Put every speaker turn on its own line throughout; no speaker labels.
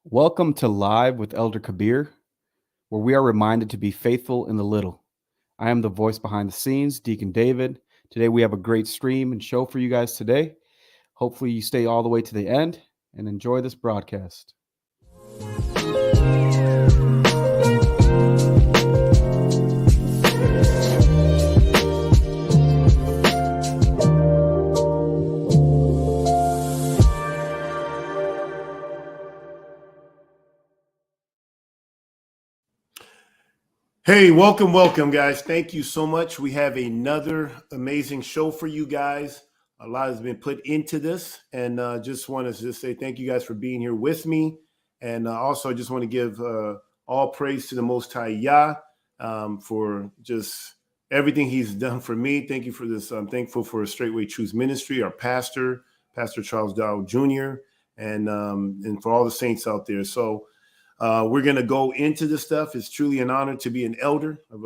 Welcome to Live with Elder Kabir, where we are reminded to be faithful in the little. I am the voice behind the scenes, Deacon David. Today we have a great stream and show for you guys today. Hopefully you stay all the way to the end and enjoy this broadcast.
Hey, welcome, guys. Thank you so much. We have another amazing show for you guys. A lot has been put into this, and just want to just say thank you guys for being here with me. And also, I just want to give all praise to the Most High Yah for just everything He's done for me. Thank you for this. I'm thankful for Straightway Truth Ministry, our pastor, Pastor Charles Dow Jr., and for all the saints out there. So. We're going to go into this stuff. It's truly an honor to be an elder of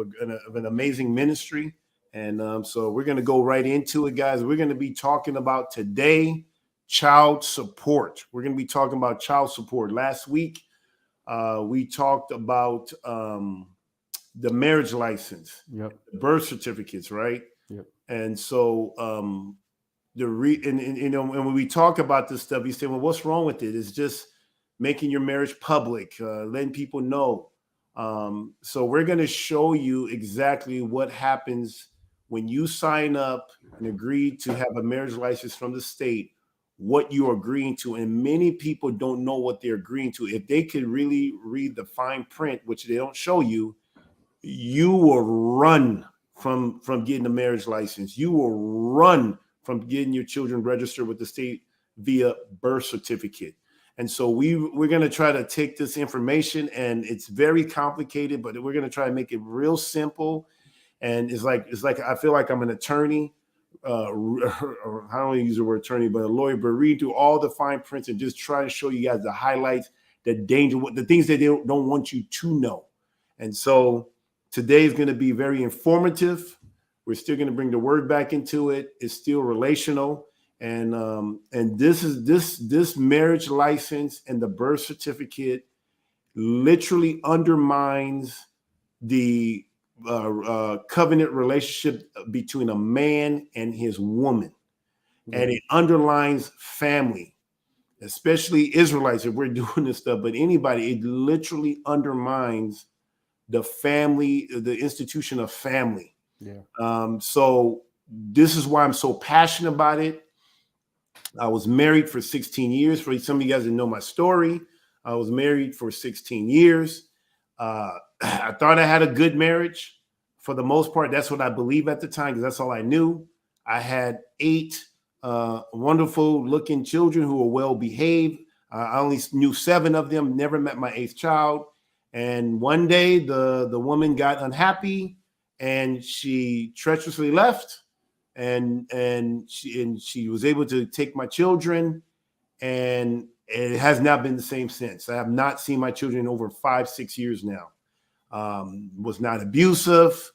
an amazing ministry. And so we're going to go right into it, guys. We're going to be talking about today child support. We're going to be talking about child support. Last week, we talked about the marriage license, birth certificates, right?
Yep.
And so when we talk about this stuff, you say, well, what's wrong with it? It's just making your marriage public, letting people know. So we're going to show you exactly what happens when you sign up and agree to have a marriage license from the state, what you're agreeing to. And many people don't know what they're agreeing to. If they could really read the fine print, which they don't show you, you will run from getting a marriage license. You will run from getting your children registered with the state via birth certificate. And so we're going to try to take this information, and it's very complicated, but we're going to try to make it real simple. And it's like I feel like I'm an attorney, or I don't want to use the word attorney, but a lawyer, but read through all the fine prints and just try to show you guys the highlights, the danger, the things that they don't want you to know. And so today is going to be very informative. We're still going to bring the word back into it. It's still relational. And this marriage license and the birth certificate literally undermines the covenant relationship between a man and his woman. Mm-hmm. And it underlines family, especially Israelites, if we're doing this stuff, but anybody, it literally undermines the family, the institution of family.
Yeah.
So this is why I'm so passionate about it. I was married for 16 years. For some of you guys that know my story, I was married for 16 years. I thought I had a good marriage for the most part. That's what I believe at the time, because that's all I knew. I had 8 wonderful looking children who were well behaved. I only knew 7 of them, never met my 8th child. And one day the woman got unhappy and she treacherously left. And she was able to take my children, and it has not been the same since. I have not seen my children in over 5-6 years now. Was not abusive.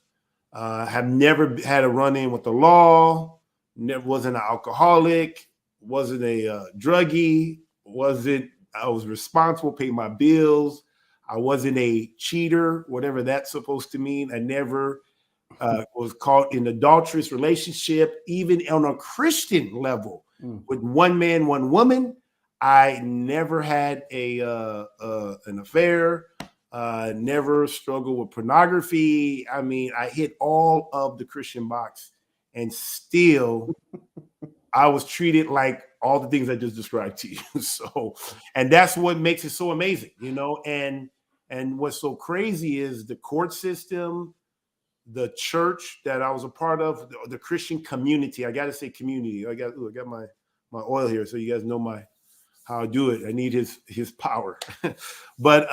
Have never had a run-in with the law. Never wasn't an alcoholic. Wasn't a druggie. I was responsible, paid my bills. I wasn't a cheater, whatever that's supposed to mean. I never was caught in adulterous relationship, even on a Christian level, with one man, one woman. I never had an affair. Never struggled with pornography. I mean, I hit all of the Christian box, and still, I was treated like all the things I just described to you. So, and that's what makes it so amazing, you know. And what's so crazy is the court system, the church that I was a part of, the Christian community. I got to say community. I got my oil here, so you guys know how I do it. I need his power. But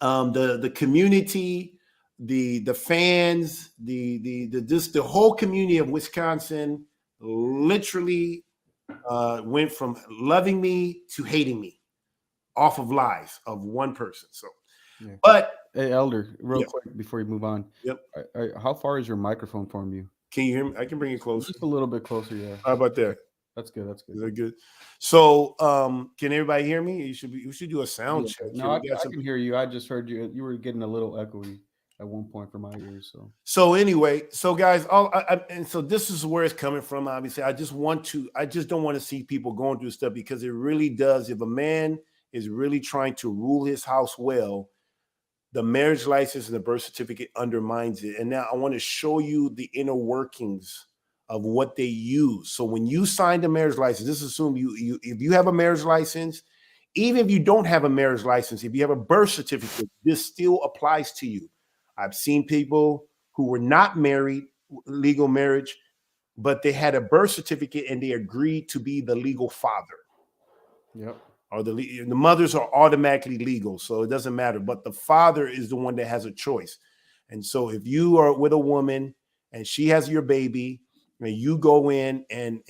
the community, the fans, the whole community of Wisconsin literally went from loving me to hating me off of lies of one person. So, yeah. But
hey, Elder, real quick before you move on.
Yep.
How far is your microphone from you?
Can you hear me? I can bring it closer.
Just a little bit closer, yeah.
How about that?
That's good. That's
Is
good.
that good? So, can everybody hear me? We should do a sound
Yeah.
check here.
No,
We got
I
some.
can hear you. I just heard you. You were getting a little echoey at one point from my ears. So
So anyway, so guys, and so this is where it's coming from. Obviously, I just don't want to see people going through stuff, because it really does. If a man is really trying to rule his house well, the marriage license and the birth certificate undermines it. And now I want to show you the inner workings of what they use. So when you sign the marriage license, just assume you if you have a marriage license, even if you don't have a marriage license, if you have a birth certificate, this still applies to you. I've seen people who were not married, legal marriage, but they had a birth certificate and they agreed to be the legal father,
yep.
or the mothers are automatically legal, so it doesn't matter. But the father is the one that has a choice. And so if you are with a woman and she has your baby, and you go in and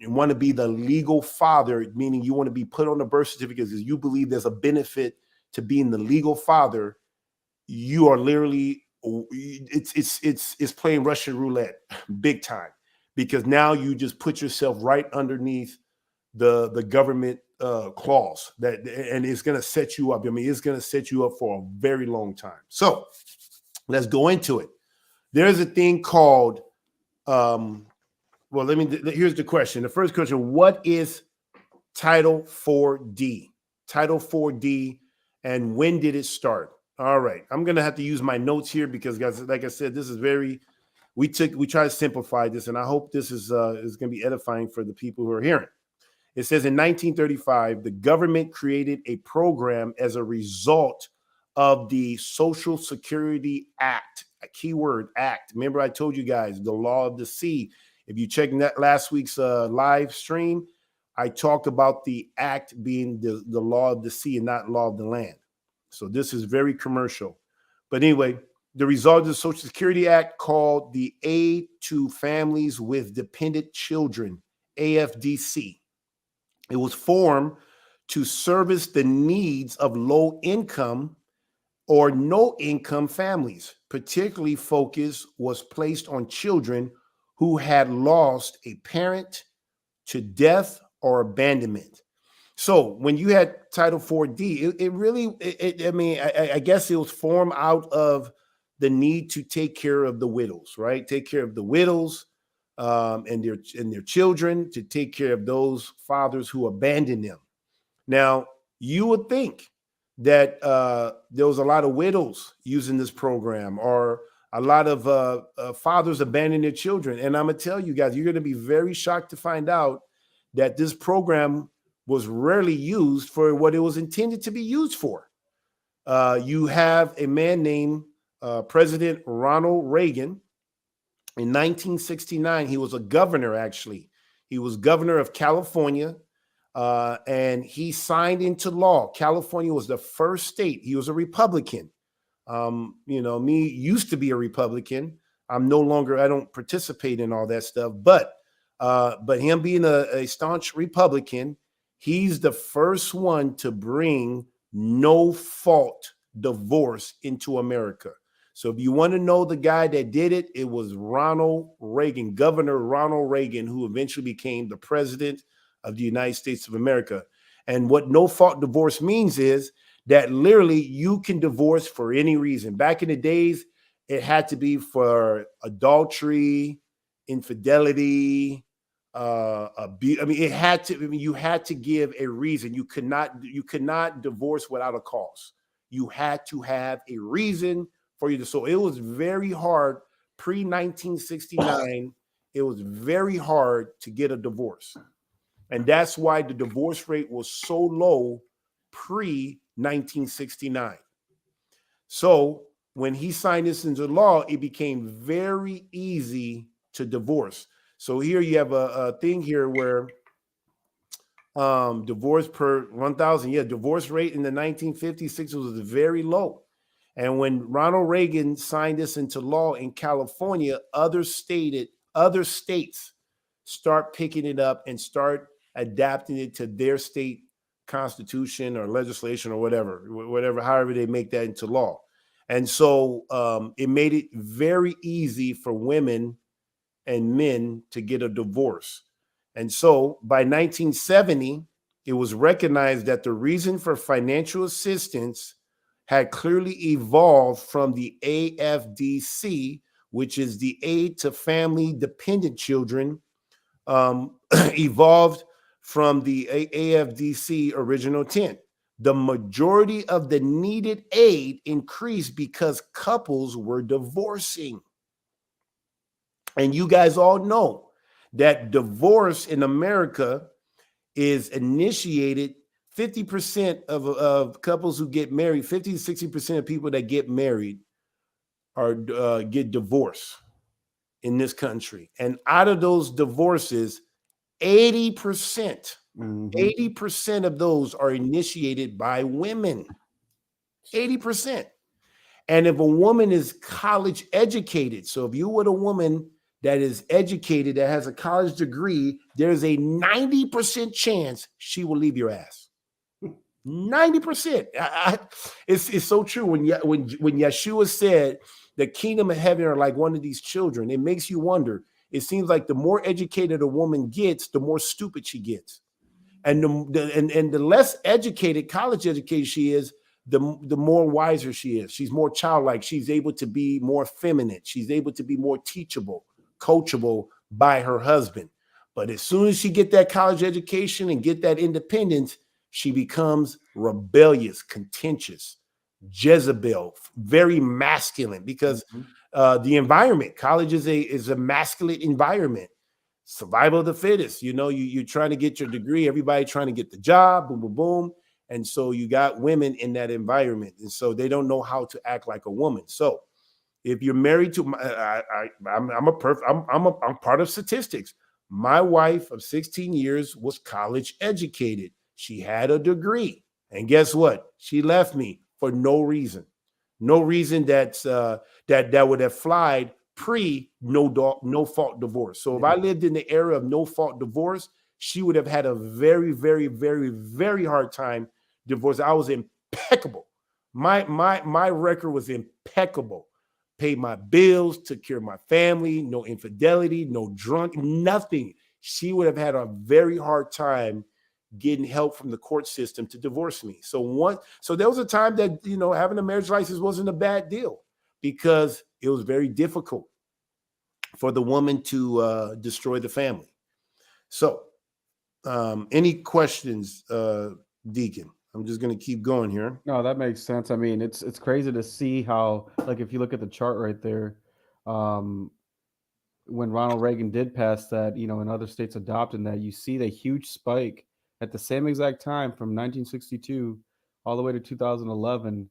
want to be the legal father, meaning you want to be put on the birth certificate because you believe there's a benefit to being the legal father, you are literally it's playing Russian roulette big time, because now you just put yourself right underneath the government clause that, and it's going to set you up. I mean, it's going to set you up for a very long time. So let's go into it. There's a thing called well, here's the question. The first question: what is Title 4D? Title 4D, and when did it start? All right, I'm gonna have to use my notes here because, guys, like I said, this is very. We try to simplify this, and I hope this is going to be edifying for the people who are hearing. It says in 1935, the government created a program as a result of the Social Security Act, a keyword act. Remember, I told you guys the law of the sea. If you check that last week's live stream, I talked about the act being the law of the sea and not law of the land. So this is very commercial. But anyway, the result of the Social Security Act, called the Aid to Families with Dependent Children, AFDC. It was formed to service the needs of low income or no income families. Particularly focus was placed on children who had lost a parent to death or abandonment. So when you had Title 4D, it really, I mean, I guess it was formed out of the need to take care of the widows, right? Take care of the widows and their children, to take care of those fathers who abandoned them. Now, you would think that there was a lot of widows using this program, or a lot of fathers abandoning their children. And I'm going to tell you guys, you're going to be very shocked to find out that this program was rarely used for what it was intended to be used for. You have a man named President Ronald Reagan. In 1969, he was a governor, actually. He was governor of California, and he signed into law. California was the first state. He was a Republican. Me used to be a Republican. I'm no longer. I don't participate in all that stuff. But him being a staunch Republican, he's the first one to bring no fault divorce into America. So if you want to know the guy that did it, it was Ronald Reagan, Governor Ronald Reagan, who eventually became the president of the United States of America. And what no fault divorce means is that literally you can divorce for any reason. Back in the days, it had to be for adultery, infidelity, abuse. I mean, it had to. I mean, you had to give a reason. You could not divorce without a cause. You had to have a reason for you to. So it was very hard pre 1969. It was very hard to get a divorce, and that's why the divorce rate was so low pre 1969. So when he signed this into law, it became very easy to divorce. So here you have a thing here where divorce per 1,000. Yeah, divorce rate in the 1956 was very low. And when Ronald Reagan signed this into law in California, other states start picking it up and start adapting it to their state constitution or legislation or whatever, however they make that into law. And so it made it very easy for women and men to get a divorce. And so by 1970, it was recognized that the reason for financial assistance had clearly evolved from the AFDC, which is the Aid to Family Dependent Children, evolved from the AFDC original intent. The majority of the needed aid increased because couples were divorcing. And you guys all know that divorce in America is initiated. 50% of couples who get married, 50 to 60% of people that get married are get divorced in this country. And out of those divorces, 80%, 80% of those are initiated by women. 80%. And if a woman is college educated, so if you're with a woman that is educated, that has a college degree, there's a 90% chance she will leave your ass. 90%. It's so true. When Yeshua said the kingdom of heaven are like one of these children, it makes you wonder. It seems like the more educated a woman gets, the more stupid she gets. And the less educated, college educated she is, the more wiser she is. She's more childlike. She's able to be more feminine. She's able to be more teachable, coachable by her husband. But as soon as she get that college education and get that independence, she becomes rebellious, contentious, Jezebel, very masculine, because the environment, college is a masculine environment. Survival of the fittest. You know, you're trying to get your degree, everybody trying to get the job, boom, boom, boom. And so you got women in that environment. And so they don't know how to act like a woman. So if you're married to, I'm part of statistics. My wife of 16 years was college educated. She had a degree. And guess what? She left me for no reason. No reason that would have flied pre no fault divorce. So if I lived in the era of no fault divorce, she would have had a very, very, very, very hard time divorce. I was impeccable. My record was impeccable. Paid my bills, took care of my family, no infidelity, no drunk, nothing. She would have had a very hard time getting help from the court system to divorce me. So there was a time that, you know, having a marriage license wasn't a bad deal, because it was very difficult for the woman to destroy the family. So any questions, Deacon? I'm just going to keep going here.
No, that makes sense. I mean, it's crazy to see how, like, if you look at the chart right there, um, when Ronald Reagan did pass that, you know, and other states adopted that, you see the huge spike at the same exact time from 1962 all the way to 2011,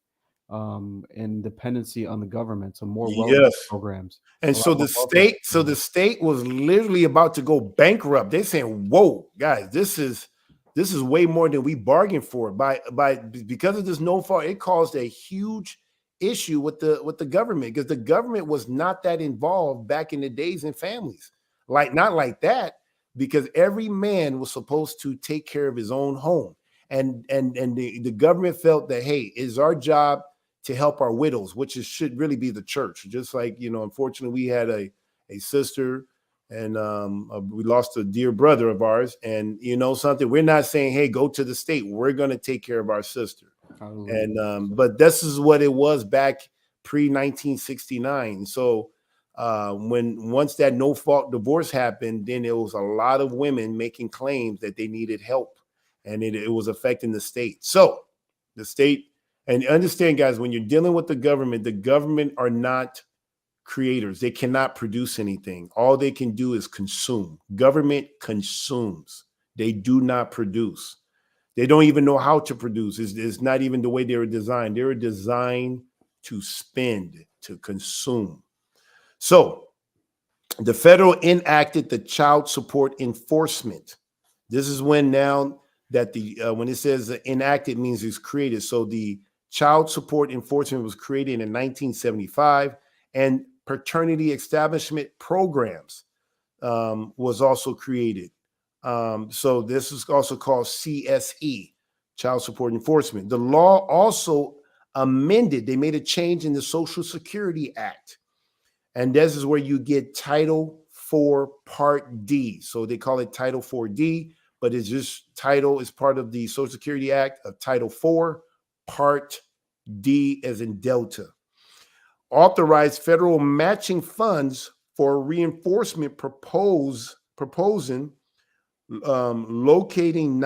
in dependency on the government. So more welfare
Yes.
programs.
And so the state was literally about to go bankrupt. They're saying, "Whoa, guys, this is way more than we bargained for." Because of this no fault, it caused a huge issue with the government, because the government was not that involved back in the days in families. Not like that, because every man was supposed to take care of his own home. And the government felt that, hey, it's our job to help our widows, which should really be the church. Just like, you know, unfortunately, we had a sister, and we lost a dear brother of ours. And you know something, we're not saying, hey, go to the state. We're going to take care of our sister. And but this is what it was back pre-1969. So once that no fault divorce happened, then there was a lot of women making claims that they needed help, and it was affecting the state. So the state. And understand, guys, when you're dealing with the government are not creators. They cannot produce anything. All they can do is consume. Government consumes. They do not produce. They don't even know how to produce. It's not even the way they were designed. They were designed to spend, to consume. So the federal enacted the child support enforcement. This is when now that when it says enacted means it's created. So the child support enforcement was created in 1975, and paternity establishment programs was also created. So this is also called CSE, child support enforcement. The law also amended, they made a change in the Social Security Act. And this is where you get Title 4 Part D. So they call it Title 4D, but it's just title is part of the Social Security Act of Title 4, Part D as in Delta. Authorize federal matching funds for reinforcement proposing locating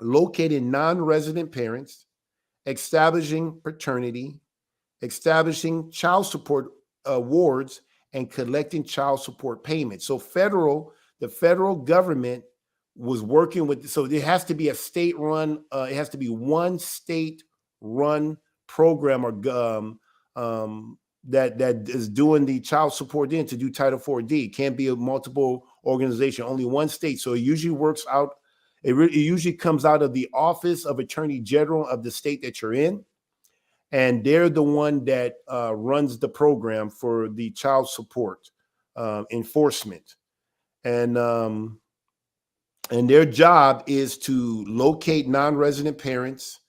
non-resident parents, establishing paternity, establishing child support awards, and collecting child support payments. So the federal government was working with, so it has to be a state-run, it has to be one state-run program or that is doing the child support in to do Title 4D. It can't be a multiple organization, only one state. So it usually works out. It usually comes out of the Office of Attorney General of the state that you're in. And they're the one that runs the program for the child support enforcement. And their job is to locate non-resident parents,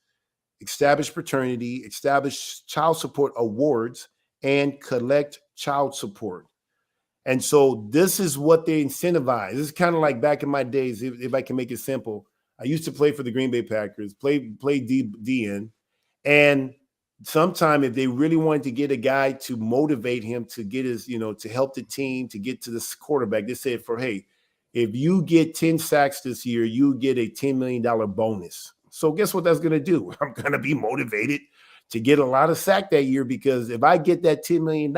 establish paternity, establish child support awards, and collect child support. And so this is what they incentivize. This is kind of like back in my days, if I can make it simple. I used to play for the Green Bay Packers, play DN, and sometime if they really wanted to get a guy to motivate him to get his, to help the team, to get to this quarterback, they said hey, if you get 10 sacks this year, you get a $10 million bonus. So guess what that's going to do? I'm going to be motivated to get a lot of sack that year, because if I get that $10 million,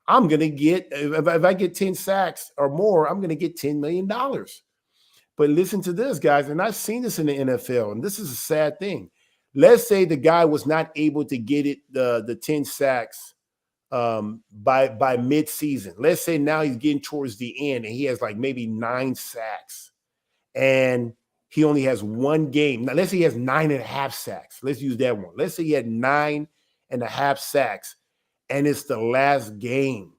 I'm going to get, if I get 10 sacks or more, I'm going to get $10 million. But listen to this, guys, and I've seen this in the NFL, and this is a sad thing. Let's say the guy was not able to get it the 10 sacks by mid-season. Let's say now he's getting towards the end and he has like maybe 9 sacks and he only has one game. Now let's say he has 9.5 sacks. Let's use that one. Let's say he had 9.5 sacks and it's the last game.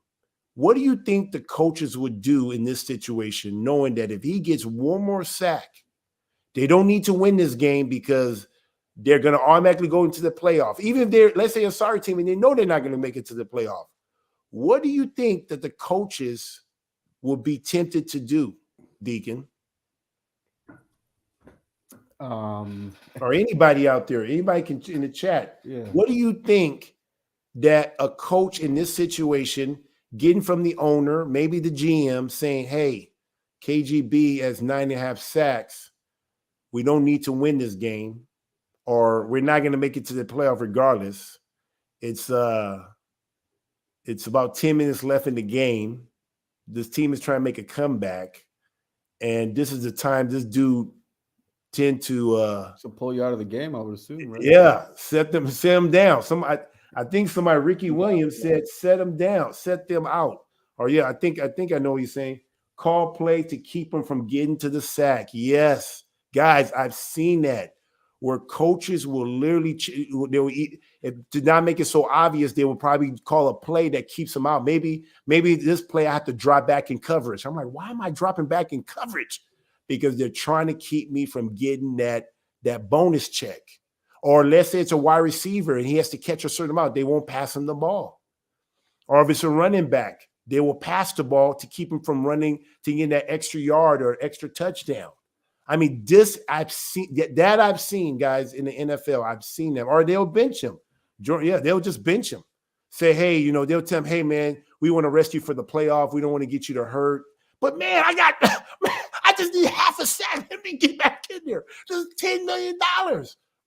What do you think the coaches would do in this situation, knowing that if he gets one more sack, they don't need to win this game because they're going to automatically go into the playoff? Even if they're, let's say, a sorry team and they know they're not going to make it to the playoff. What do you think that the coaches would be tempted to do, Deacon? Or anybody out there, anybody can in the chat.
Yeah.
What do you think that a coach in this situation, getting from the owner, maybe the GM, saying, hey, KGB has 9.5 sacks. We don't need to win this game, or we're not going to make it to the playoff regardless. It's about 10 minutes left in the game. This team is trying to make a comeback, and this is the time this dude tend to
pull you out of the game, I would assume, right?
Yeah, set them down. I think somebody, Ricky Williams, said set them down, set them out. Or yeah, I think I know what he's saying. Call play to keep them from getting to the sack. Yes, guys, I've seen that where coaches will literally to not make it so obvious, they will probably call a play that keeps them out. Maybe this play I have to drop back in coverage. I'm like, why am I dropping back in coverage? Because they're trying to keep me from getting that bonus check. Or let's say it's a wide receiver and he has to catch a certain amount, they won't pass him the ball. Or if it's a running back, they will pass the ball to keep him from running to get that extra yard or extra touchdown. I mean, this I've seen, guys, in the NFL. I've seen them. Or they'll bench him. Yeah, they'll just bench him. Say, hey, they'll tell him, hey, man, we want to rest you for the playoff. We don't want to get you to hurt. But, man, I just need half a sack. Let me get back in there. Just $10 million.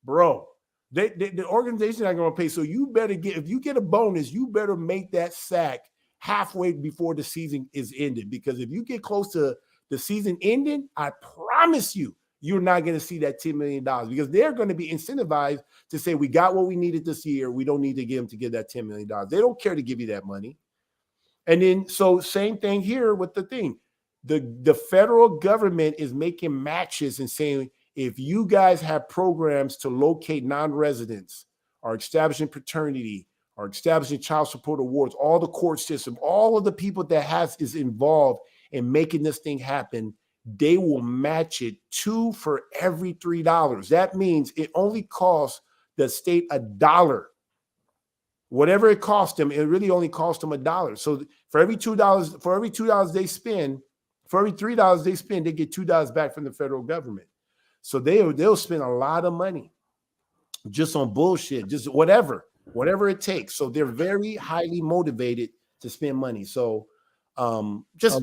Bro, the organization not going to pay. So you better if you get a bonus, you better make that sack halfway before the season is ended. Because if you get close to the season ending, I promise you're not going to see that $10 million, because they're going to be incentivized to say, we got what we needed this year. We don't need to get them to get that $10 million. They don't care to give you that money. And then, so same thing here with the thing. The federal government is making matches and saying, if you guys have programs to locate non-residents or establishing paternity or establishing child support awards, all the court system, all of the people that is involved in making this thing happen, they will match it 2 for every $3. That means it only costs the state $1 Whatever it cost them, it really only cost them $1. So for every $2 they spend, for every $3 they spend, they get $2 back from the federal government. So they'll spend a lot of money just on bullshit, just whatever it takes. So they're very highly motivated to spend money. So just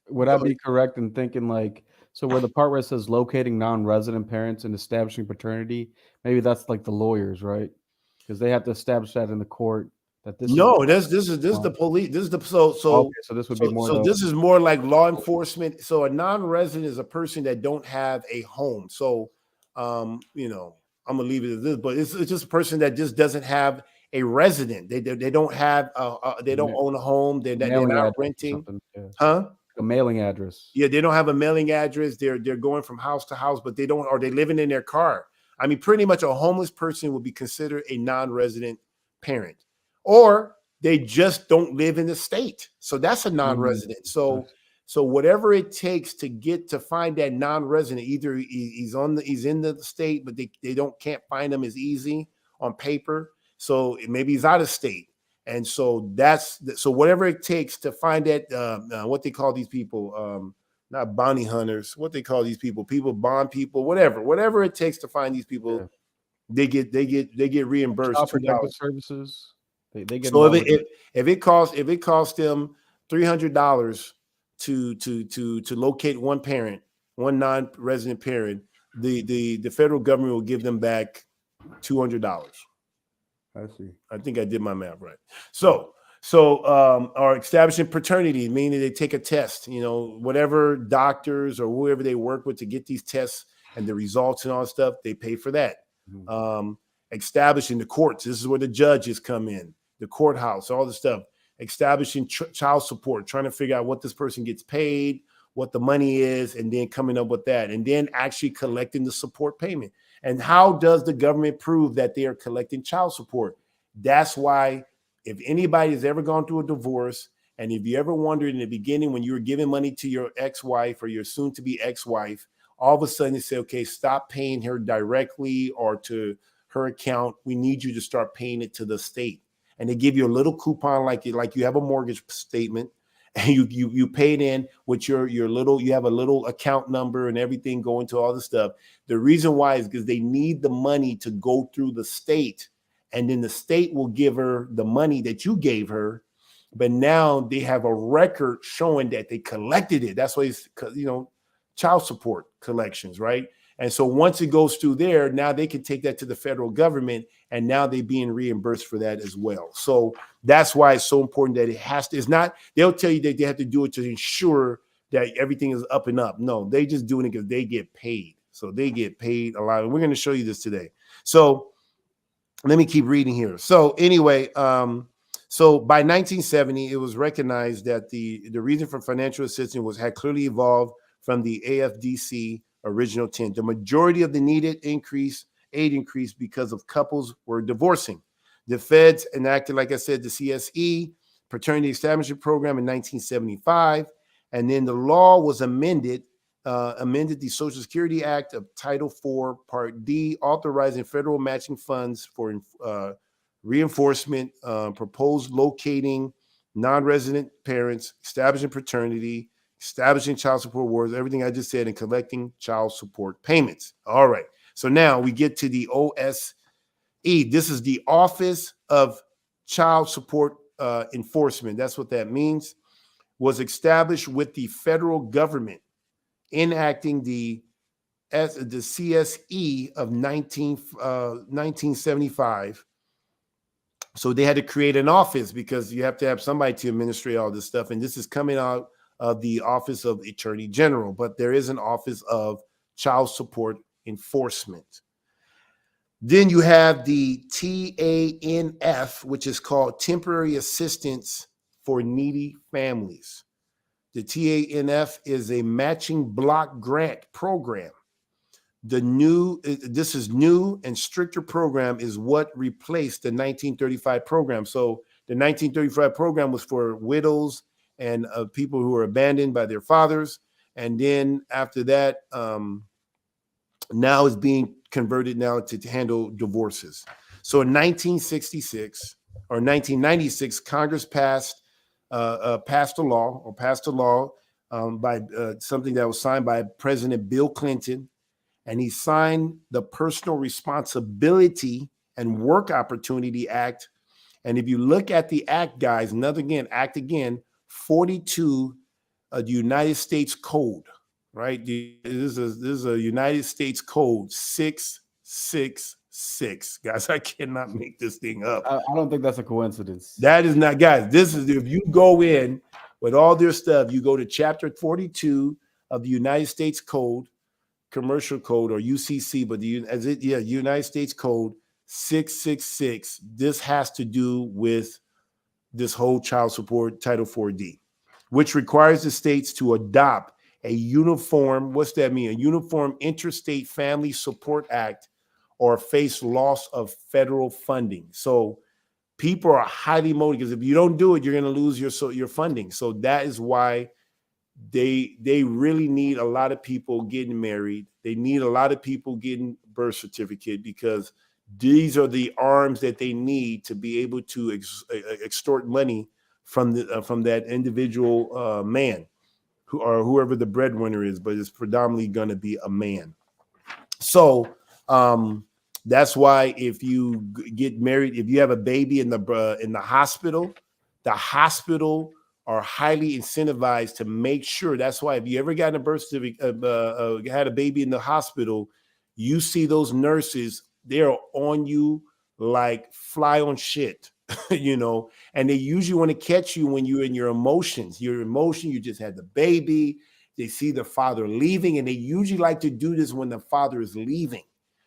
Would I be correct in thinking like, so where the part where it says locating non-resident parents and establishing paternity, maybe that's like the lawyers, right? Because they have to establish that in the court that this is
no, this is the police. This is the
okay. So this would be more.
this is more like law enforcement. So a non-resident is a person that don't have a home. So you know, I'm gonna leave it at this, but it's just a person that just doesn't have a resident. They don't have they don't own a home. They're not renting,
yeah.
huh?
A mailing address.
Yeah, they don't have a mailing address. They're going from house to house, but they don't, or they living in their car. I mean, pretty much a homeless person would be considered a non-resident parent, or they just don't live in the state. So that's a non-resident. So whatever it takes to get to find that non-resident, either he's in the state, but they can't find him as easy on paper. So maybe he's out of state. And so so whatever it takes to find that, what they call these people, not bounty hunters, what they call these people, bond people, whatever it takes to find these people, they get reimbursed
Child protective
$2.
services. They get.
So if it costs them $300 to locate one parent, one non-resident parent, the federal government will give them back $200.
I see.
I think I did my math right. So or establishing paternity, meaning they take a test, you know, whatever doctors or whoever they work with to get these tests and the results and all that stuff, they pay for that. Establishing the courts. This is where the judges come in, the courthouse, all the stuff. Establishing child support, trying to figure out what this person gets paid, what the money is, and then coming up with that, and then actually collecting the support payment. And how does the government prove that they are collecting child support? That's why if anybody has ever gone through a divorce, and if you ever wondered in the beginning when you were giving money to your ex-wife or your soon-to-be ex-wife, all of a sudden they say, okay, stop paying her directly or to her account. We need you to start paying it to the state. And they give you a little coupon like you have a mortgage statement, and you pay it in with your little, you have a little account number and everything going to all the stuff. The reason why is because they need the money to go through the state, and then the state will give her the money that you gave her. But now they have a record showing that they collected it. That's why it's, you know, child support collections, right? And so once it goes through there, now they can take that to the federal government, and now they're being reimbursed for that as well. So that's why it's so important that it has to, it's not, they'll tell you that they have to do it to ensure that everything is up and up. No, they just doing it because they get paid. So they get paid a lot. And we're going to show you this today. So let me keep reading here. So anyway, so by 1970, it was recognized that the reason for financial assistance had clearly evolved from the AFDC original intent. The majority of the needed aid increase because of couples were divorcing. The feds enacted, like I said, the CSE, Paternity Establishment Program in 1975, and then the law was amended the Social Security Act of Title IV, Part D, authorizing federal matching funds for reinforcement, proposed locating non-resident parents, establishing paternity, establishing child support awards, everything I just said, and collecting child support payments. All right. So now we get to the OSE. This is the Office of Child Support Enforcement. That's what that means. Was established with the federal government enacting the CSE of 1975. So they had to create an office because you have to have somebody to administrate all this stuff. And this is coming out of the Office of Attorney General, but there is an Office of Child Support Enforcement. Then you have the TANF, which is called Temporary Assistance for Needy Families. The TANF is a matching block grant program. This is new and stricter program is what replaced the 1935 program. So the 1935 program was for widows and people who were abandoned by their fathers. And then after that, now is being converted now to handle divorces. So in 1966, or 1996, Congress passed a law by something that was signed by President Bill Clinton, and he signed the Personal Responsibility and Work Opportunity Act. And if you look at the act, guys, act again, 42, the United States Code, right? This is a United States Code 666. Guys, I cannot make this thing up.
I don't think that's a coincidence.
That is not, guys. This is, if you go in with all their stuff, you go to chapter 42 of the United States Code, Commercial Code, or UCC, but United States Code 666. This has to do with this whole child support Title 4D, which requires the states to adopt a uniform, what's that mean? A uniform interstate family support act, or face loss of federal funding. So people are highly motivated, because if you don't do it, you're going to lose your funding. So that is why they really need a lot of people getting married. They need a lot of people getting birth certificate, because these are the arms that they need to be able to extort money from that individual man, or whoever the breadwinner is, but it's predominantly going to be a man. So that's why if you get married, if you have a baby in the hospital are highly incentivized to make sure. That's why if you ever got a birth certificate, had a baby in the hospital, you see those nurses, they're on you like fly on shit, and they usually want to catch you when you're in your emotions. You just had the baby. They see the father leaving, and they usually like to do this when the father is leaving.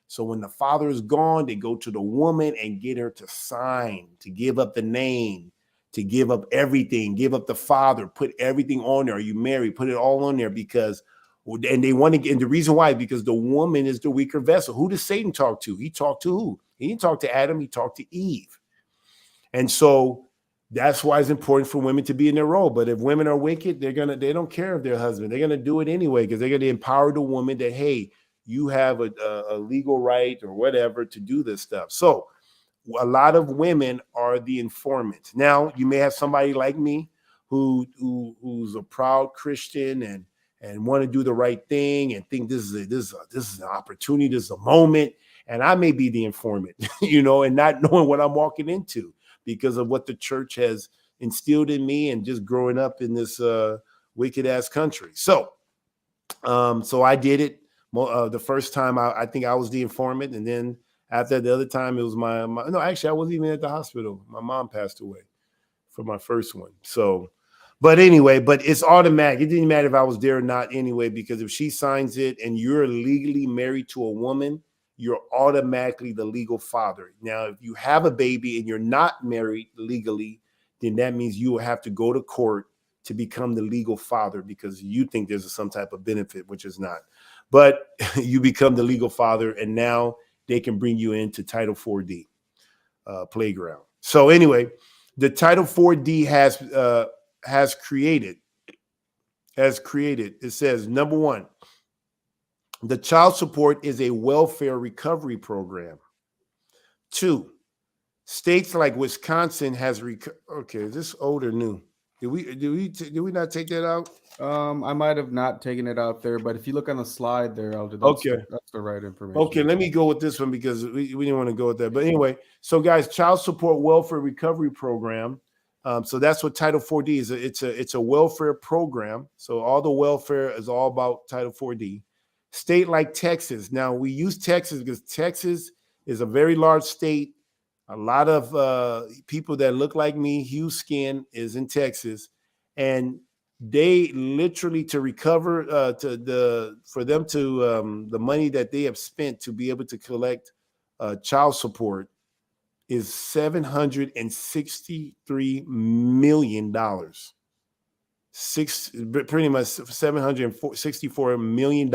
So when the father is gone, they go to the woman and get her to sign, to give up the name, to give up everything, give up the father, put everything on there. Are you married? Put it all on there, because, and they want to get, and the reason why, because the woman is the weaker vessel. Who does Satan talk to? He talked to who? He didn't talk to Adam, he talked to Eve. And so that's why it's important for women to be in their role. But if women are wicked, they don't care if their husband, they're gonna do it anyway, because they're gonna empower the woman that, hey, you have a legal right or whatever to do this stuff. So a lot of women are the informants. Now, you may have somebody like me who's a proud Christian and want to do the right thing and think this is an opportunity, this is a moment, and I may be the informant, and not knowing what I'm walking into because of what the church has instilled in me and just growing up in this wicked ass country. So I did it. The first time I think I was the informant, and then after the other time it was my no, actually I wasn't even at the hospital. My mom passed away for my first one. So, but anyway, but it's automatic. It didn't matter if I was there or not anyway, because if she signs it and you're legally married to a woman, you're automatically the legal father. Now, if you have a baby and you're not married legally, then that means you will have to go to court to become the legal father, because you think there's some type of benefit, which is not. But you become the legal father, and now they can bring you into Title 4D playground. So anyway, the Title 4D has created. It says, number one, the child support is a welfare recovery program. 2, states like Wisconsin has okay, is this old or new? Did we not take that out?
I might have not taken it out there, but if you look on the slide there, Elder, that's the right information.
Okay, let me go with this one, because we didn't want to go with that. But anyway, so guys, child support welfare recovery program. So that's what Title 4D is. It's a welfare program. So all the welfare is all about Title 4D. State like Texas. Now we use Texas because Texas is a very large state. A lot of people that look like me, hue skin, is in Texas, and they literally, to recover for them to the money that they have spent to be able to collect child support is $763 million. Pretty much $764 million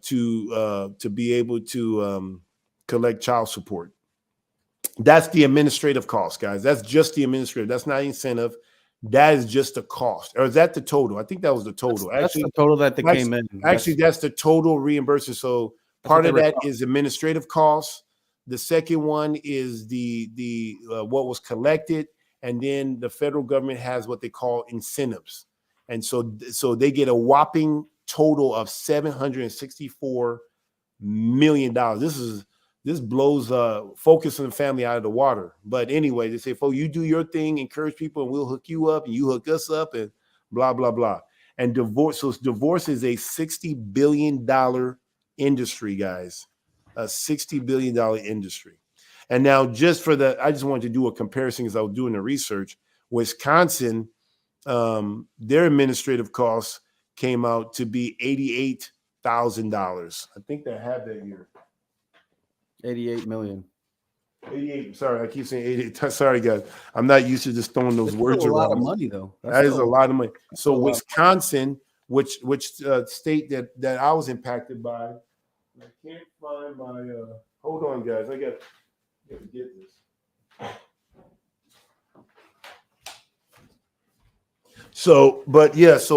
to be able to collect child support. That's the administrative cost, guys. That's just the administrative. That's not incentive. That is just the cost. Or is that the total? I think that was the total.
That's the total that they came in.
Actually, that's the total reimbursement. So part of that is administrative costs. The second one is the what was collected, and then the federal government has what they call incentives, and so they get a whopping total of $764 million. This blows Focus on the Family out of the water. But anyway, they say, "Folks, you do your thing, encourage people, and we'll hook you up, and you hook us up, and blah blah blah." And divorce is a $60 billion industry, guys, a $60 billion industry. And now, I just wanted to do a comparison because I was doing the research. Wisconsin, their administrative costs came out to be $88,000. I think they have that here.
88 million.
88. Sorry, I keep saying 88. Sorry, guys. I'm not used to just throwing those words around.
A lot of money, though.
That is a lot of money. So Wisconsin, which state that I was impacted by, I can't find my. Hold on, guys. I got to get this. So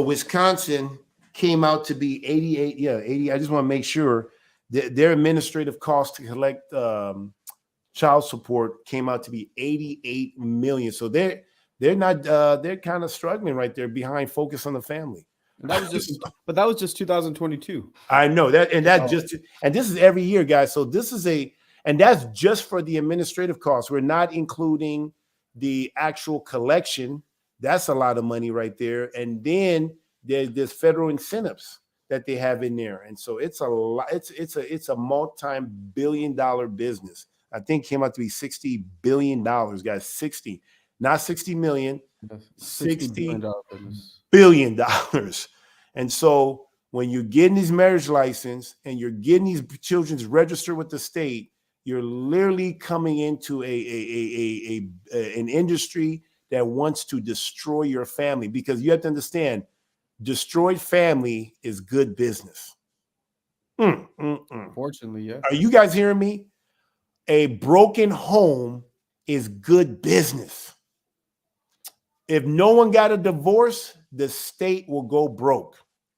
Wisconsin came out to be 88. Yeah, 80. I just want to make sure that their administrative cost to collect child support came out to be 88 million. So they're not they're kind of struggling right there behind Focus on the Family.
And that was just 2022.
I know that, and this is every year, guys. So this is and that's just for the administrative costs. We're not including the actual collection. That's a lot of money right there. And then there's federal incentives that they have in there, and so it's a lot. It's a multi-billion-dollar business. I think came out to be $60 billion, guys. 60, not 60 million, $60 billion. And so when you're getting these marriage license and you're getting these children's registered with the state, you're literally coming into an industry that wants to destroy your family, because you have to understand, destroyed family is good business.
Fortunately, yeah.
Are you guys hearing me? A broken home is good business. If no one got a divorce, the state will go broke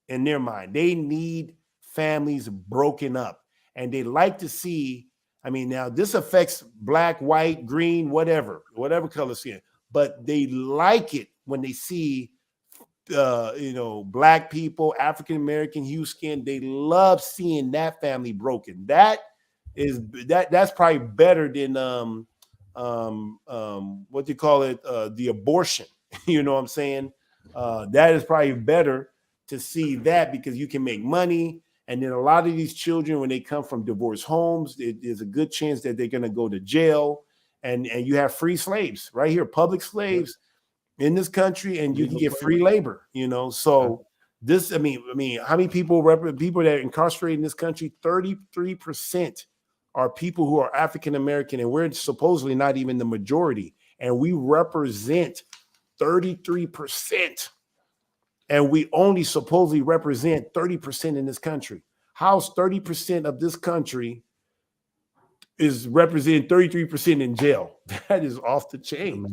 in their mind. They need families broken up, and they like to see. I mean, now this affects black, white, green, whatever color skin, but they like it when they see, black people, African American, hue skin. They love seeing that family broken. That's probably better than what do you call it, the abortion. You know what I'm saying? That is probably better to see that, because you can make money. And then a lot of these children, when they come from divorced homes, there's a good chance that they're going to go to jail. And you have free slaves right here, public slaves in this country, and you can get free labor. So this, I mean, how many people that are incarcerated in this country? 33% are people who are African American, and we're supposedly not even the majority, and we represent 33%. And we only supposedly represent 30% in this country. How's 30% of this country is representing 33% in jail? That is off the chain,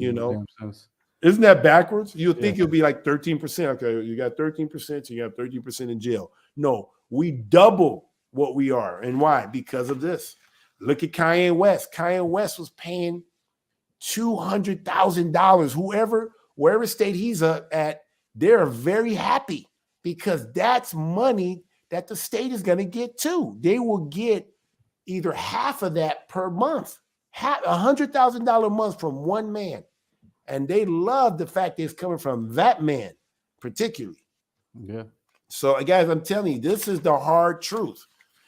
Isn't that backwards? You would think it would be like 13%. Okay, you got 13%, so you have 13% in jail. No, we double what we are. And why? Because of this. Look at Kanye West. Kanye West was paying $200,000. Wherever state he's at, they're very happy, because that's money that the state is going to get too. They will get either half of that per month, $100,000 a month from one man. And they love the fact that it's coming from that man particularly.
Yeah.
So guys, I'm telling you, this is the hard truth.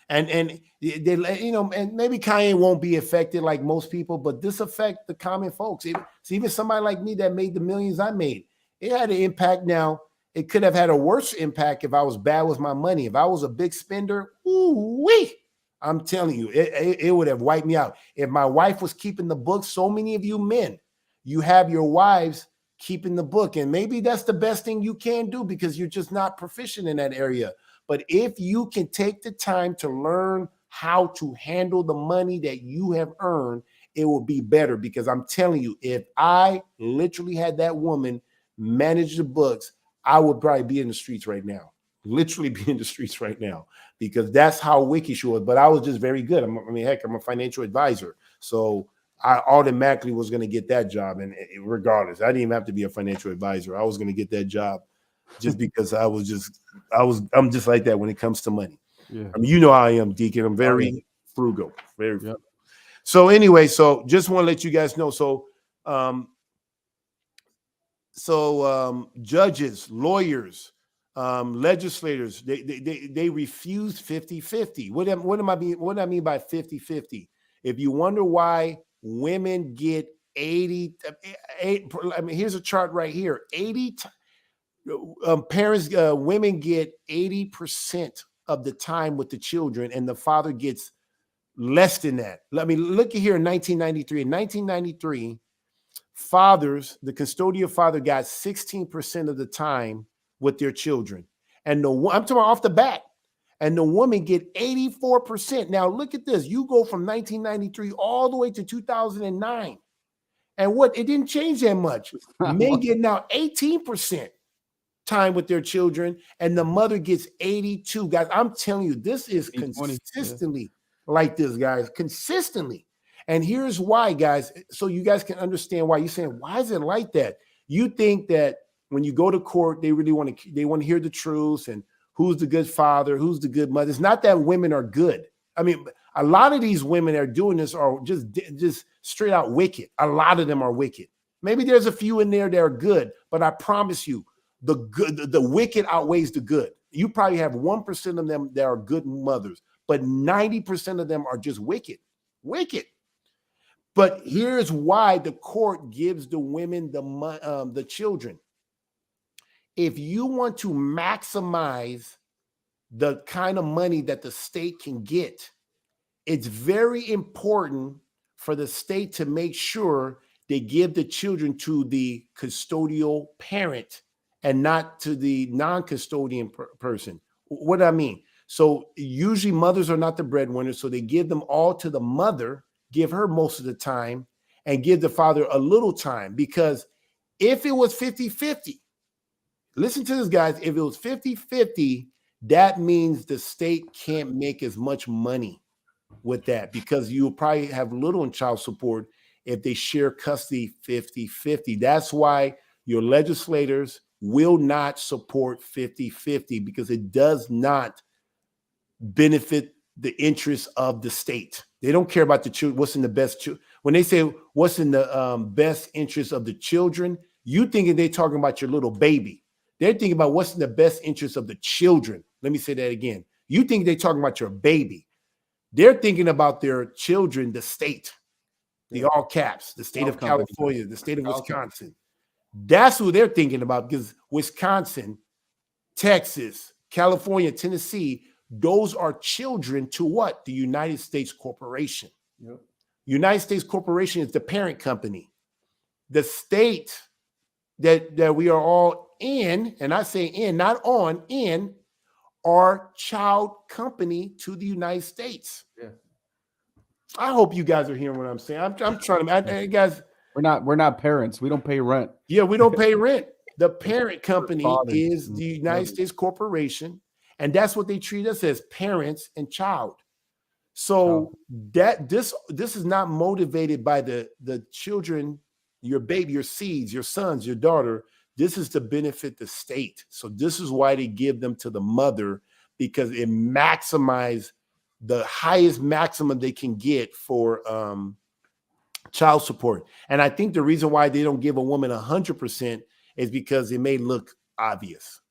And they, and maybe Kanye won't be affected like most people, but this affects the common folks. Even somebody like me that made the millions I made, it had an impact. Now, it could have had a worse impact if I was bad with my money. If I was a big spender, I'm telling you, it would have wiped me out. If my wife was keeping the book, so many of you men, you have your wives keeping the book, and maybe that's the best thing you can do, because you're just not proficient in that area. But if you can take the time to learn how to handle the money that you have earned, it will be better. Because I'm telling you, if I literally had that woman manage the books, I would probably be in the streets right now. Literally be in the streets right now. because that's how wicked she was. But I was just very good. Heck, I'm a financial advisor. So I automatically was going to get that job. And regardless, I didn't even have to be a financial advisor. I was going to get that job just because I'm just like that when it comes to money.
Yeah.
I mean, you know how I am, Deacon. I'm very frugal, very frugal. So anyway, so just want to let you guys know. Judges, lawyers, legislators, they refuse 50-50. What do I mean by 50-50? If you wonder why women get 80, here's a chart right here. 80 women get 80% of the time with the children, and the father gets less than that. Let me look at here in 1993. In 1993, the custodial father got 16% of the time with their children. And I'm talking off the bat. And the woman get 84%. Now look at this. You go from 1993 all the way to 2009. And it didn't change that much. Men get now 18% time with their children, and the mother gets 82. Guys, I'm telling you, this is consistently like this, guys, consistently. And here's why, guys, so you guys can understand why. You're saying, why is it like that? You think that when you go to court, they really want to hear the truth and who's the good father, who's the good mother. It's not that women are good. I mean, a lot of these women that are doing this are just straight out wicked. A lot of them are wicked. Maybe there's a few in there that are good, but I promise you, the wicked outweighs the good. You probably have 1% of them that are good mothers, but 90% of them are just wicked. But here's why the court gives the women the children. If you want to maximize the kind of money that the state can get, it's very important for the state to make sure they give the children to the custodial parent and not to the non-custodian person. What do I mean? So usually mothers are not the breadwinners, so they give them all to the mother, give her most of the time, and give the father a little time. Because if it was 50-50, listen to this, guys, if it was 50-50, that means the state can't make as much money with that, because you'll probably have little in child support if they share custody 50-50. That's why your legislators will not support 50-50, because it does not benefit the interests of the state. They don't care about the children, what's in the best. When they say what's in the best interest of the children, you thinking they're talking about your little baby. They're thinking about what's in the best interest of the children. Let me say that again. You think they're talking about your baby. They're thinking about their children, the state, the all caps, the state of California, the state of Wisconsin. That's who they're thinking about, because Wisconsin, Texas, California, Tennessee, those are children to what? The United States Corporation. Yep. United States Corporation is the parent company. The state that we are all in, and I say in, not on, in, are child company to the United States. Yeah. I hope you guys are hearing what I'm saying. I'm trying to, guys.
We're not parents. We don't pay rent.
Yeah, we don't pay rent. The parent company is the United States Corporation, and that's what they treat us as, parents and child. So that this is not motivated by the children, your baby, your seeds, your sons, your daughter. This is to benefit the state. So this is why they give them to the mother, because it maximizes the highest maximum they can get for child support. And I think the reason why they don't give a woman 100% is because it may look obvious.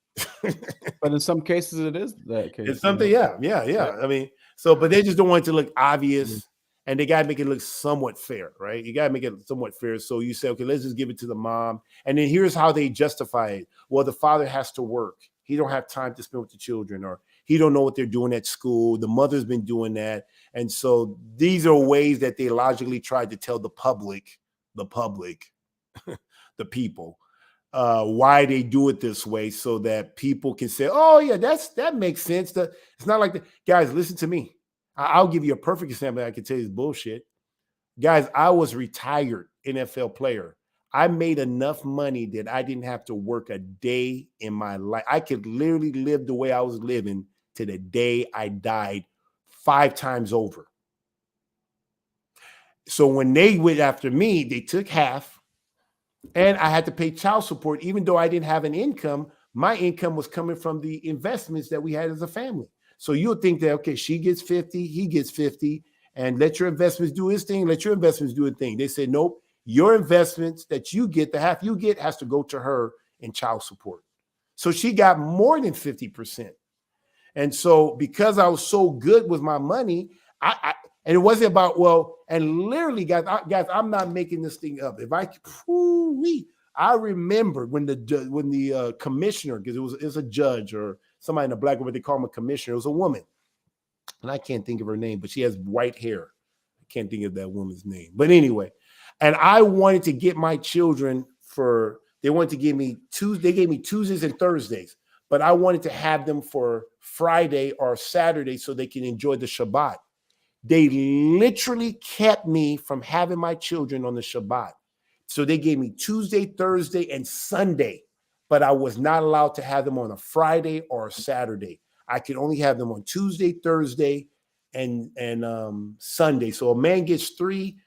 But in some cases, it is that case.
It's something, yeah. I mean, but they just don't want it to look obvious, and they got to make it look somewhat fair, right? You got to make it somewhat fair. So you say, okay, let's just give it to the mom. And then here's how they justify it. Well, the father has to work. He don't have time to spend with the children, or he don't know what they're doing at school. The mother's been doing that. And so these are ways that they logically tried to tell the public, the people, why they do it this way, so that people can say, oh yeah, that makes sense. It's not like that. Guys, listen to me. I'll give you a perfect example. I can tell you this bullshit. Guys, I was retired NFL player. I made enough money that I didn't have to work a day in my life. I could literally live the way I was living to the day I died 5 times over. So when they went after me, they took half, and I had to pay child support, even though I didn't have an income. My income was coming from the investments that we had as a family. So you'll think that, okay, she gets 50, he gets 50, and let your investments do his thing, let your investments do a thing. They said, nope, your investments that you get, the half you get, has to go to her in child support. So she got more than 50%. And so because I was so good with my money, and it wasn't about, well, and literally, guys, I'm not making this thing up. If I remember when the commissioner, because it was a judge or somebody in the black woman, they call him a commissioner. It was a woman, and I can't think of her name, but she has white hair. I can't think of that woman's name. But anyway, and I wanted to get my children they wanted to give me they gave me Tuesdays and Thursdays, but I wanted to have them for Friday or Saturday so they can enjoy the Shabbat. They literally kept me from having my children on the Shabbat. So they gave me Tuesday, Thursday, and Sunday, but I was not allowed to have them on a Friday or a Saturday. I could only have them on Tuesday, Thursday, and Sunday. So a man gets 3.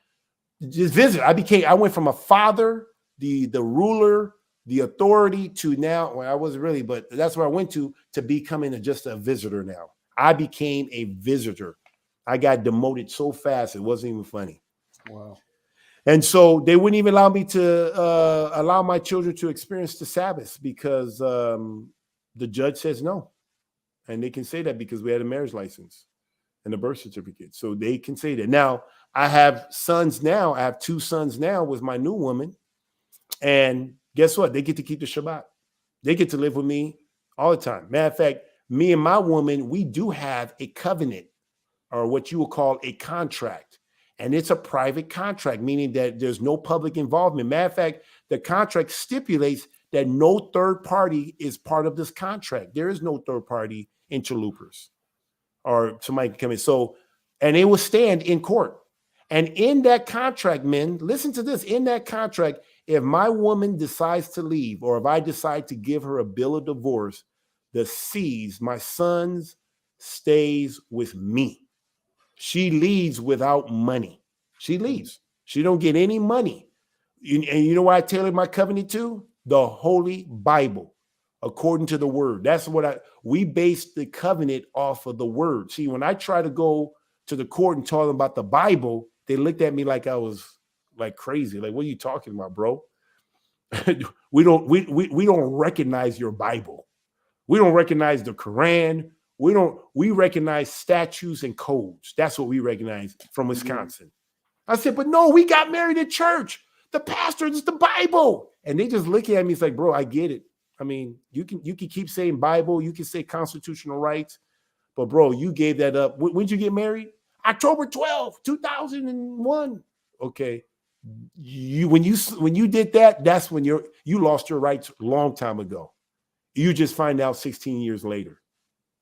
Just visit. I went from a father, the ruler, the authority, to now, well, I wasn't really, but that's where I went to becoming just a visitor now. I became a visitor. I got demoted so fast, it wasn't even funny.
Wow.
And so they wouldn't even allow me to allow my children to experience the Sabbath because the judge says no. And they can say that because we had a marriage license and a birth certificate. So they can say that. Now, I have sons now. I have 2 sons now with my new woman. And guess what? They get to keep the Shabbat. They get to live with me all the time. Matter of fact, me and my woman, we do have a covenant, or what you will call a contract. And it's a private contract, meaning that there's no public involvement. Matter of fact, the contract stipulates that no third party is part of this contract. There is no third party interlopers or somebody can come in. So, and it will stand in court. And in that contract, men, listen to this. In that contract, if my woman decides to leave, or if I decide to give her a bill of divorce, the C's, my sons, stays with me. She leaves without money. She leaves. She don't get any money. And you know what I tailored my covenant to? The Holy Bible, according to the word. That's what we base the covenant off of the word. See, when I try to go to the court and tell them about the Bible, they looked at me like I was like crazy. Like, what are you talking about, bro? we don't recognize your Bible. We don't recognize the Quran. We recognize statutes and codes. That's what we recognize from Wisconsin. I said, but no, we got married at church. The pastor is the Bible. And they just look at me. It's like, bro, I get it. I mean, you can keep saying Bible. You can say constitutional rights. But bro, you gave that up. When did you get married? October 12th, 2001. Okay. When you did that, that's when you lost your rights a long time ago. You just find out 16 years later.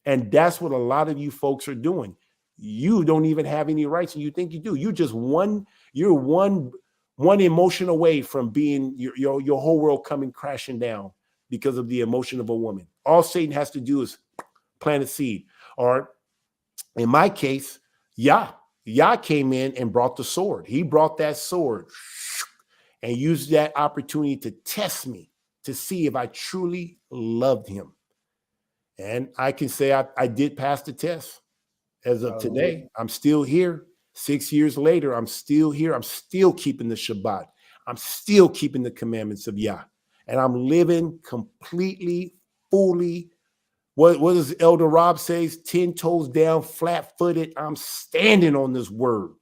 And that's what a lot of you folks are doing. You don't even have any rights, and you think you do. You're one emotion away from being your whole world coming crashing down because of the emotion of a woman. All Satan has to do is plant a seed. Or in my case, Yah came in and brought the sword. He brought that sword and used that opportunity to test me, to see if I truly loved him. And I can say I did pass the test. As of today, I'm still here. 6 years later, I'm still here. I'm still keeping the Shabbat. I'm still keeping the commandments of Yah. And I'm living completely, fully. What does Elder Rob says? 10 toes down, flat-footed. I'm standing on this word.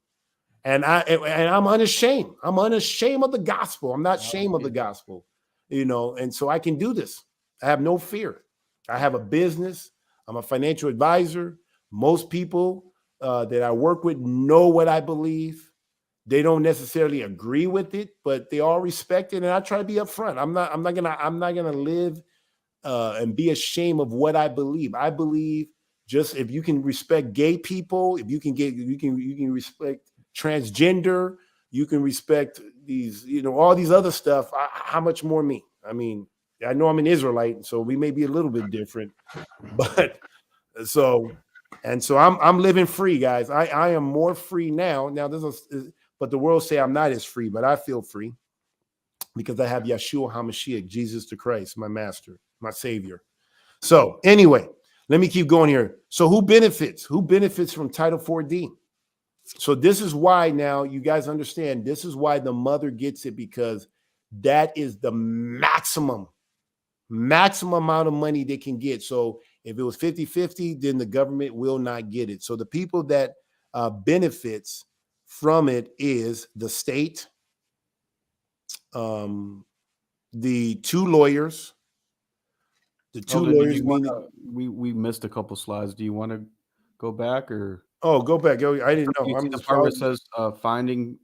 And I'm unashamed. I'm unashamed of the gospel. I'm not ashamed of the gospel. And so I can do this. I have no fear. I have a business. I'm a financial advisor. Most people that I work with know what I believe. They don't necessarily agree with it, but they all respect it. And I try to be upfront. I'm not gonna live and be ashamed of what I believe. I believe just if you can respect gay people, if you can respect transgender, you can respect these, all these other stuff. How much more me? I mean, I know I'm an Israelite, so we may be a little bit different, but So, and so I'm living free, guys. I am more free now. Now but the world say I'm not as free, but I feel free because I have Yeshua HaMashiach, Jesus the Christ, my master, my savior. So anyway, let me keep going here. So who benefits? Who benefits from Title 4D? So this is why now you guys understand. This is why the mother gets it, because that is the maximum amount of money they can get. So if it was 50-50, then the government will not get it. So the people that benefits from it is the state, the two lawyers. The two
Elder, did
lawyers
you want
meaning.
to? We missed a couple slides. Do you want to go back or?
Oh, go back. I didn't know.
You see
I'm
the
just
part where
following.
it says finding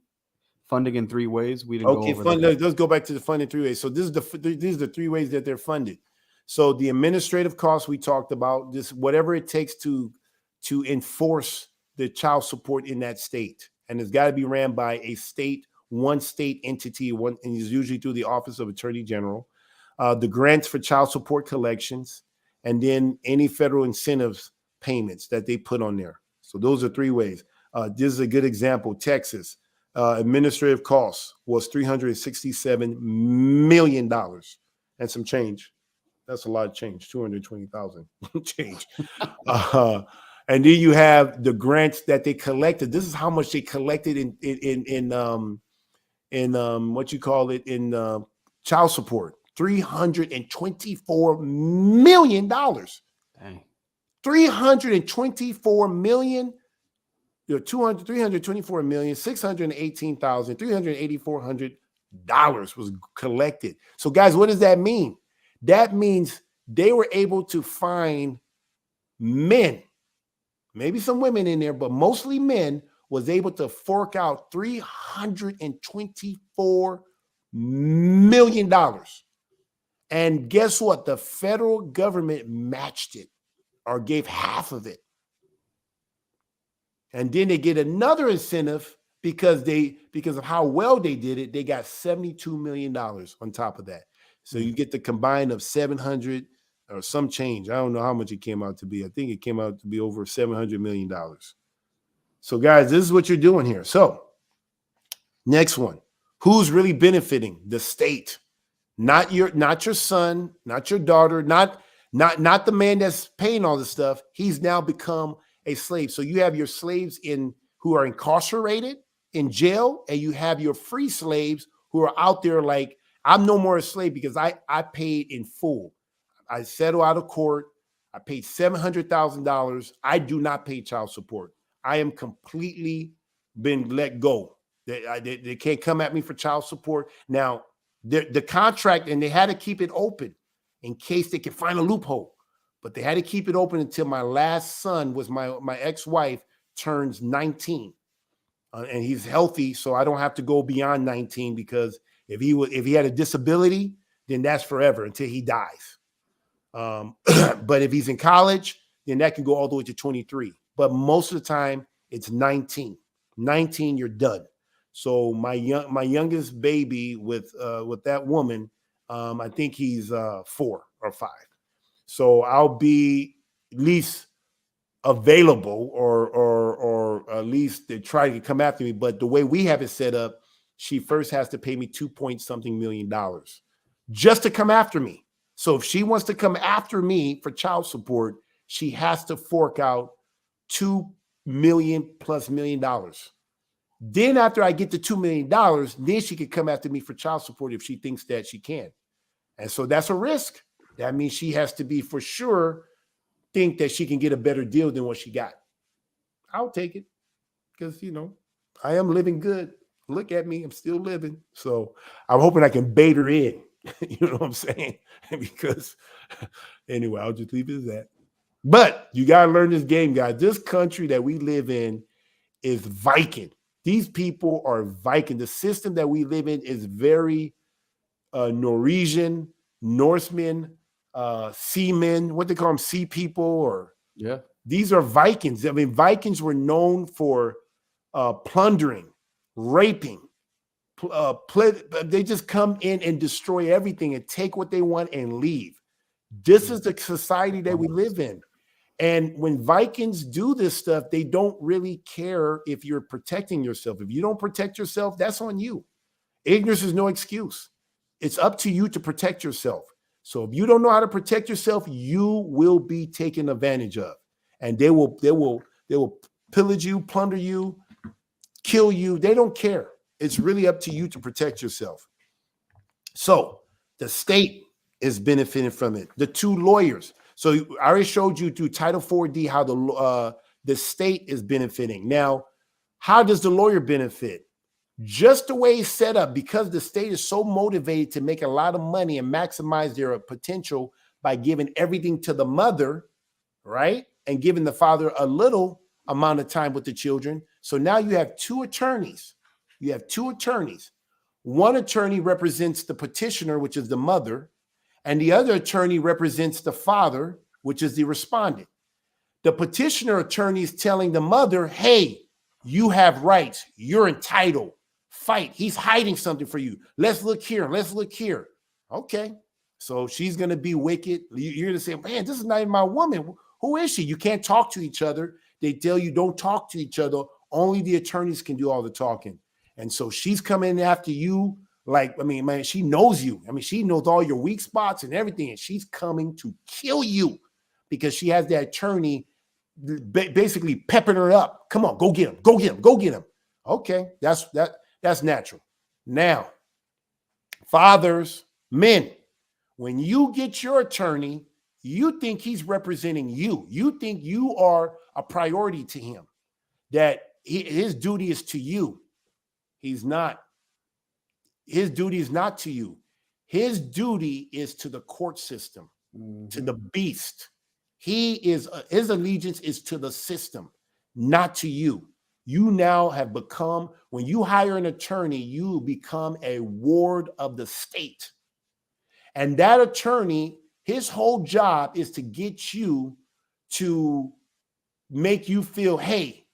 funding in 3 ways? We didn't go
Okay,
over
fund.
that.
Let's go back to the funding 3 ways. So these are the 3 ways that they're funded. So the administrative costs we talked about, this whatever it takes to enforce the child support in that state, and it's got to be ran by one state entity, and is usually through the Office of Attorney General. The grants for child support collections, and then any federal incentives payments that they put on there. So those are 3 ways. This is a good example. Texas. Administrative costs was $367 million and some change. That's a lot of change, 220,000 change. And then you have the grants that they collected. This is how much they collected in what you call it, in child support. $324 million.
Dang.
324 million. 324,618,384 was collected. So, guys, what does that mean? That means they were able to find men, maybe some women in there, but mostly men, was able to fork out $324 million. And guess what? The federal government matched it or gave half of it. And then they get another incentive because of how well they did it. They got $72 million on top of that. So you get the combine of 700 or some change. I don't know how much it came out to be. I think it came out to be over $700 million. So guys, this is what you're doing here. So next one, who's really benefiting? The state, not your son, not your daughter, not the man that's paying all this stuff. He's now become a slave. So you have your slaves who are incarcerated in jail, and you have your free slaves who are out there like, I'm no more a slave because I paid in full. I settle out of court. I paid $700,000. I do not pay child support. I am completely been let go. They can't come at me for child support. Now, the contract, and they had to keep it open in case they could find a loophole. But they had to keep it open until my last son was my ex-wife turns 19. And he's healthy, so I don't have to go beyond 19, because if he had a disability, then that's forever until he dies. But if he's in college, then that can go all the way to 23. But most of the time, it's 19. 19, you're done. So my youngest baby with that woman, I think he's 4 or 5. So I'll be at least available, or at least they try to come after me. But the way we have it set up, she first has to pay me $2 million just to come after me. So if she wants to come after me for child support, she has to fork out $2 million+. Then after I get the $2 million, then she can come after me for child support if she thinks that she can. And so that's a risk. That means she has to be for sure think that she can get a better deal than what she got. I'll take it because, I am living good. Look at me. I'm still living. So I'm hoping I can bait her in. You know what I'm saying? Because anyway, I'll just leave it as that. But you got to learn this game, guys. This country that we live in is Viking. These people are Viking. The system that we live in is very Norwegian, Norsemen, seamen, what they call them, sea people, or
Yeah.
These are Vikings. I mean, Vikings were known for plundering, raping. They just come in and destroy everything and take what they want and leave. This is the society that we live in. And when Vikings do this stuff, they don't really care if you're protecting yourself. If you don't protect yourself, that's on you. Ignorance is no excuse. It's up to you to protect yourself. So if you don't know how to protect yourself, you will be taken advantage of. And they will pillage you, plunder you, kill you. They don't care. It's really up to you to protect yourself. So the state is benefiting from it. The two lawyers. So I already showed you through Title 4D how the state is benefiting. Now, how does the lawyer benefit? Just the way it's set up, because the state is so motivated to make a lot of money and maximize their potential by giving everything to the mother, right? And giving the father a little amount of time with the children. So now you have two attorneys. You have two attorneys. One attorney represents the petitioner, which is the mother, and the other attorney represents the father, which is the respondent. The petitioner attorney is telling the mother, hey, you have rights. You're entitled. Fight. He's hiding something for you. Let's look here. Let's look here. Okay. So she's going to be wicked. You're going to say, man, this is not even my woman. Who is she? You can't talk to each other. They tell you don't talk to each other. Only the attorneys can do all the talking. And so she's coming after you. Like, I mean, man, she knows you. I mean, she knows all your weak spots and everything. And she's coming to kill you because she has that attorney basically peppering her up. Come on, go get him. Go get him. Go get him. Okay. That's natural. Now, fathers, men, when you get your attorney, you think he's representing you. You think you are a priority to him, that his duty is to you. He's not. His duty is not to you. His duty is to the court system, to the beast. His allegiance is to the system, not to you. You now have become, when you hire an attorney, you become a ward of the state. And that attorney, his whole job is to get you to make you feel, hey,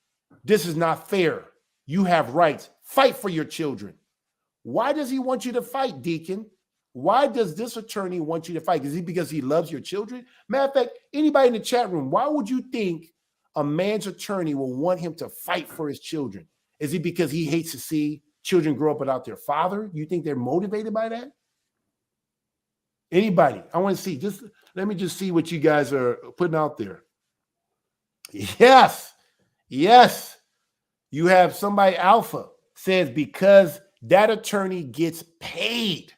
this is not fair. You have rights. Fight for your children. Why does he want you to fight, Deacon? Why does this attorney want you to fight? Is it because he loves your children? Matter of fact, anybody in the chat room, why would you think a man's attorney will want him to fight for his children? Is it because he hates to see children grow up without their father? You think they're motivated by that? Anybody? I want to see. Just let me just see what you guys are putting out there. Yes. Yes. You have somebody, Alpha, says because that attorney gets paid.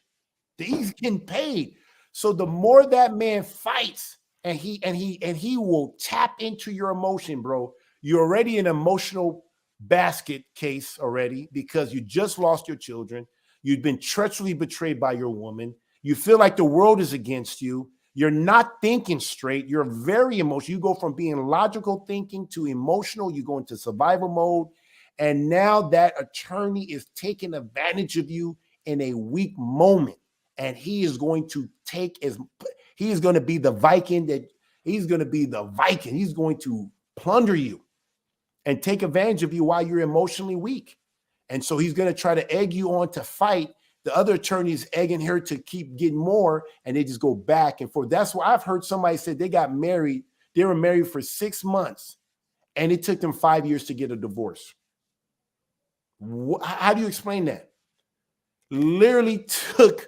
He's getting paid. So the more that man fights, and he will tap into your emotion, bro. You're already in an emotional basket case already because you just lost your children. You've been treacherously betrayed by your woman. You feel like the world is against you. You're not thinking straight. You're very emotional. You go from being logical thinking to emotional. You go into survival mode. And now that attorney is taking advantage of you in a weak moment. And he is going to he is going to be the Viking he's going to plunder you and take advantage of you while you're emotionally weak. And so he's going to try to egg you on to fight. The other attorney is egging her to keep getting more, and they just go back and forth. That's why I've heard somebody say they got married. They were married for 6 months, and it took them 5 years to get a divorce. How do you explain that? Literally took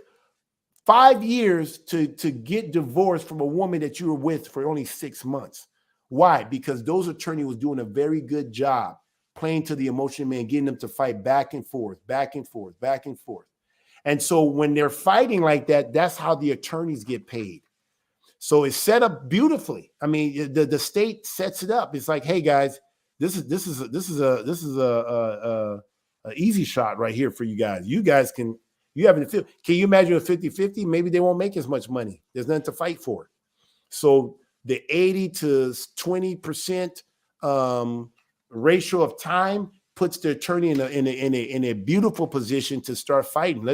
5 years to get divorced from a woman that you were with for only 6 months. Why? Because those attorneys was doing a very good job playing to the emotion man, getting them to fight back and forth, back and forth, back and forth. And so when they're fighting like that, that's how the attorneys get paid. So it's set up beautifully. I mean, the state sets it up. It's like, hey guys, this is a easy shot right here for you guys. You guys can can you imagine a 50-50? Maybe they won't make as much money. There's nothing to fight for. So the 80 to 20% ratio of time puts the attorney in a beautiful position to start fighting.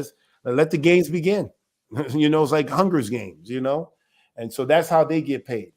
Let the games begin. It's like Hunger's Games, and so that's how they get paid.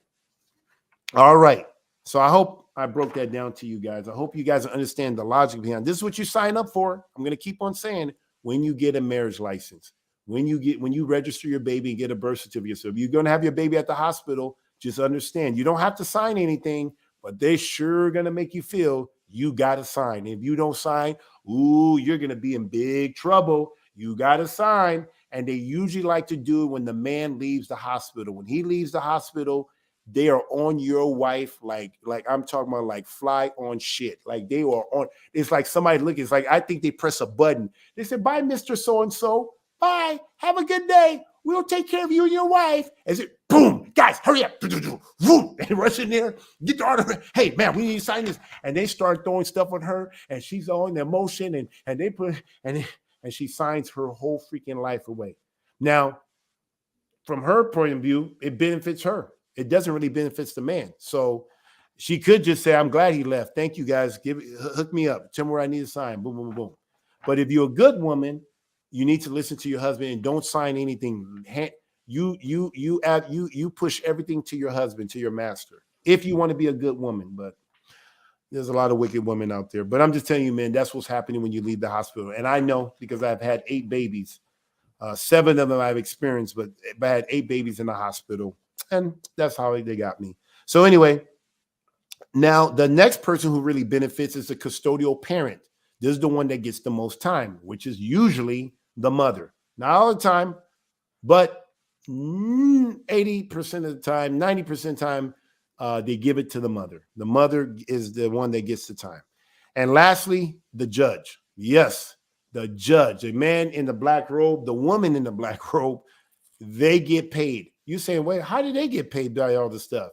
All right. So I hope I broke that down to you guys. I hope you guys understand the logic behind this. Is what you sign up for. I'm going to keep on saying, when you get a marriage license, when you register your baby and get a birth certificate. So if you're going to have your baby at the hospital, just understand you don't have to sign anything, but they sure gonna make you feel you gotta sign. If you don't sign, ooh, you're gonna be in big trouble. You gotta sign. And they usually like to do it when the man leaves the hospital. When he leaves the hospital, they are on your wife like I'm talking about like fly on shit. Like they are on. It's like somebody looking. It's like I think they press a button. They said, "Bye, Mr. So and So. Bye. Have a good day. We'll take care of you and your wife." As it boom, guys, hurry up! Boom, and rush in there. Get the order. Hey man, we need to sign this. And they start throwing stuff on her, and she's on the motion, and they put and she signs her whole freaking life away. Now, from her point of view, it benefits her. It doesn't really benefit the man. So she could just say, "I'm glad he left. Thank you guys. Hook me up. Tell me where I need to sign." Boom, boom, boom. But if you're a good woman, you need to listen to your husband and don't sign anything. You push everything to your husband, to your master, if you want to be a good woman. But there's a lot of wicked women out there. But I'm just telling you, man, that's what's happening when you leave the hospital. And I know because I've had 8 babies. 7 of them I've experienced, but I had 8 babies in the hospital. And that's how they got me. So anyway, now the next person who really benefits is the custodial parent. This is the one that gets the most time, which is usually the mother. Not all the time, but 80% of the time, 90% of the time, they give it to the mother. The mother is the one that gets the time. And lastly, the judge. Yes, the judge, the man in the black robe, the woman in the black robe, they get paid. You saying, wait, how do they get paid by all this stuff?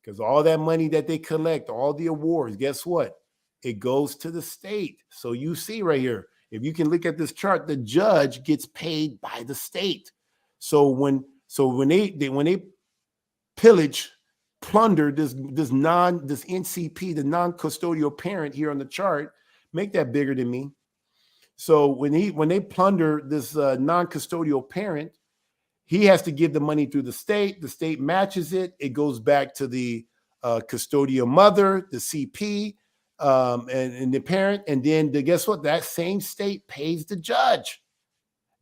Because all that money that they collect, all the awards, guess what? It goes to the state. So you see right here, if you can look at this chart, the judge gets paid by the state. So when they pillage, plunder this NCP, the non-custodial parent here on the chart, make that bigger than me. So when they plunder this non-custodial parent, he has to give the money through the state. The state matches it. It goes back to the custodial mother, the CP, and the parent. And then guess what? That same state pays the judge.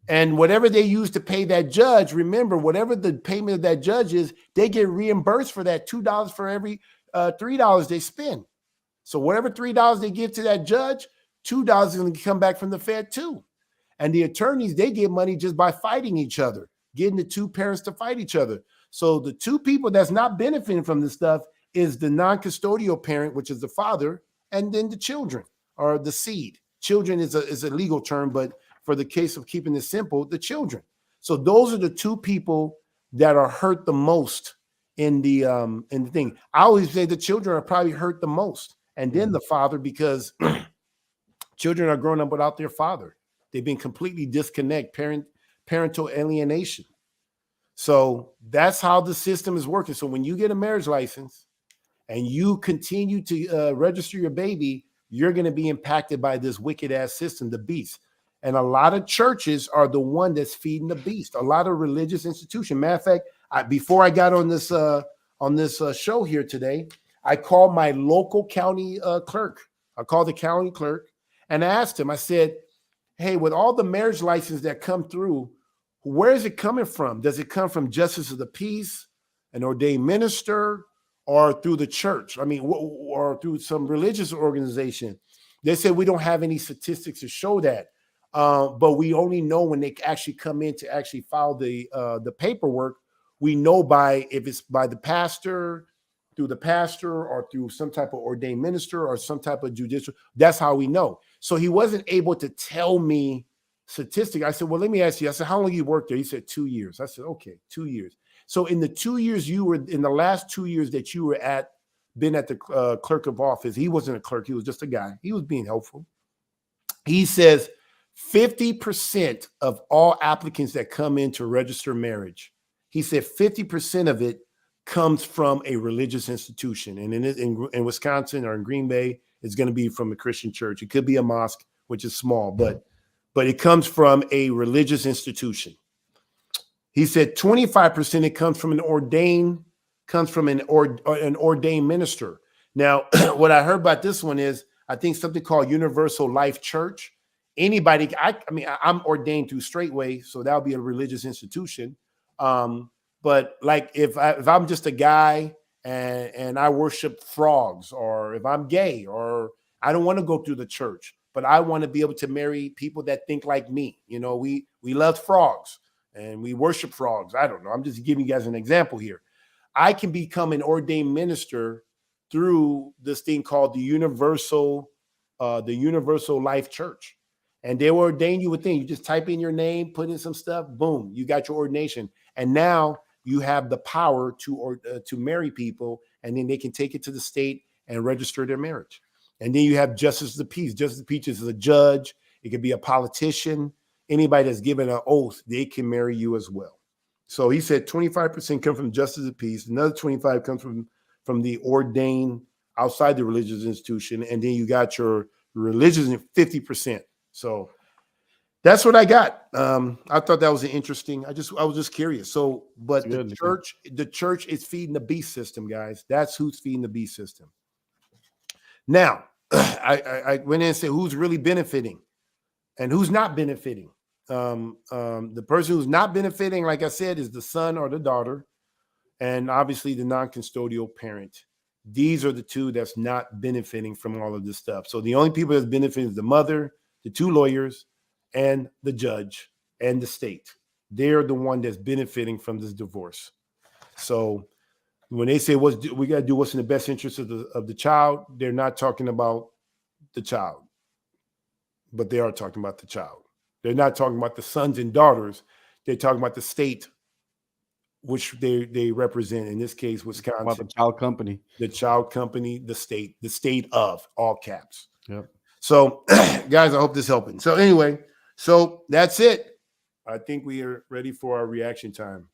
And whatever they use to pay that judge, remember, whatever the payment of that judge is, they get reimbursed for that $2 for every $3 they spend. So whatever $3 they give to that judge, $2 is going to come back from the Fed too. And the attorneys, they get money just by fighting each other, getting the 2 parents to fight each other. So the 2 people that's not benefiting from this stuff is the non-custodial parent, which is the father, and then the children or the seed. Children is a legal term, but for the case of keeping it simple, the children. So those are the 2 people that are hurt the most in the thing. I always say the children are probably hurt the most, and then the father, because children are growing up without their father. They've been completely disconnected, parental alienation. So that's how the system is working. So when you get a marriage license and you continue to register your baby, you're going to be impacted by this wicked ass system, the beast. And a lot of churches are the one that's feeding the beast. A lot of religious institutions. Matter of fact, before I got on this show here today, I called my local county clerk. I called the county clerk and I asked him. I said, "Hey, with all the marriage licenses that come through, where is it coming from? Does it come from Justice of the Peace, an ordained minister, or through the church? I mean, or through some religious organization?" They said, "We don't have any statistics to show that. But we only know when they actually come in to actually file the paperwork. We know if it's by the pastor, through the pastor, or through some type of ordained minister or some type of judicial. That's how we know." So he wasn't able to tell me statistic. I said, "Well, let me ask you." I said, "How long you worked there?" He said, 2 years. I said, "Okay, 2 years." So in the 2 years in the last 2 years that you were been at the clerk of office, he wasn't a clerk. He was just a guy. He was being helpful. He says 50% of all applicants that come in to register marriage, he said 50% of it comes from a religious institution. And in Wisconsin or in Green Bay, it's going to be from a Christian church. It could be a mosque, which is small, but it comes from a religious institution. He said 25% it comes from an ordained minister. Now, what I heard about this one is, I think something called Universal Life Church. Anybody, I'm ordained through Straightway, so that'll be a religious institution. But like if I'm just a guy and I worship frogs, or if I'm gay, or I don't want to go through the church, but I want to be able to marry people that think like me. You know, we love frogs and we worship frogs. I don't know. I'm just giving you guys an example here. I can become an ordained minister through this thing called the Universal Life Church. And they will ordain you within. You just type in your name, put in some stuff, boom, you got your ordination. And now you have the power to marry people, and then they can take it to the state and register their marriage. And then you have justice of the peace. Justice of the peace is a judge. It could be a politician. Anybody that's given an oath, they can marry you as well. So he said 25% come from justice of the peace. Another 25 comes from the ordained outside the religious institution. And then you got your religious 50%. So that's what I got. I thought that was interesting. I was just curious. So, but the church is feeding the beast system, guys. That's who's feeding the beast system. Now, I went in and said who's really benefiting and who's not benefiting. The person who's not benefiting, like I said, is the son or the daughter, and obviously the non-custodial parent. These are the two that's not benefiting from all of this stuff. So the only people that's benefiting is the mother, the two lawyers, and the judge and the state. They're the one that's benefiting from this divorce. So when they say we got to do what's in the best interest of the child, they're not talking about the child, but they are talking about the child. They're not talking about the sons and daughters. They're talking about the state, which they represent. In this case, Wisconsin.
About the child company.
The child company, the state of, all caps.
Yep.
So, guys, I hope this is helping. So anyway, so that's it. I think we are ready for our reaction time.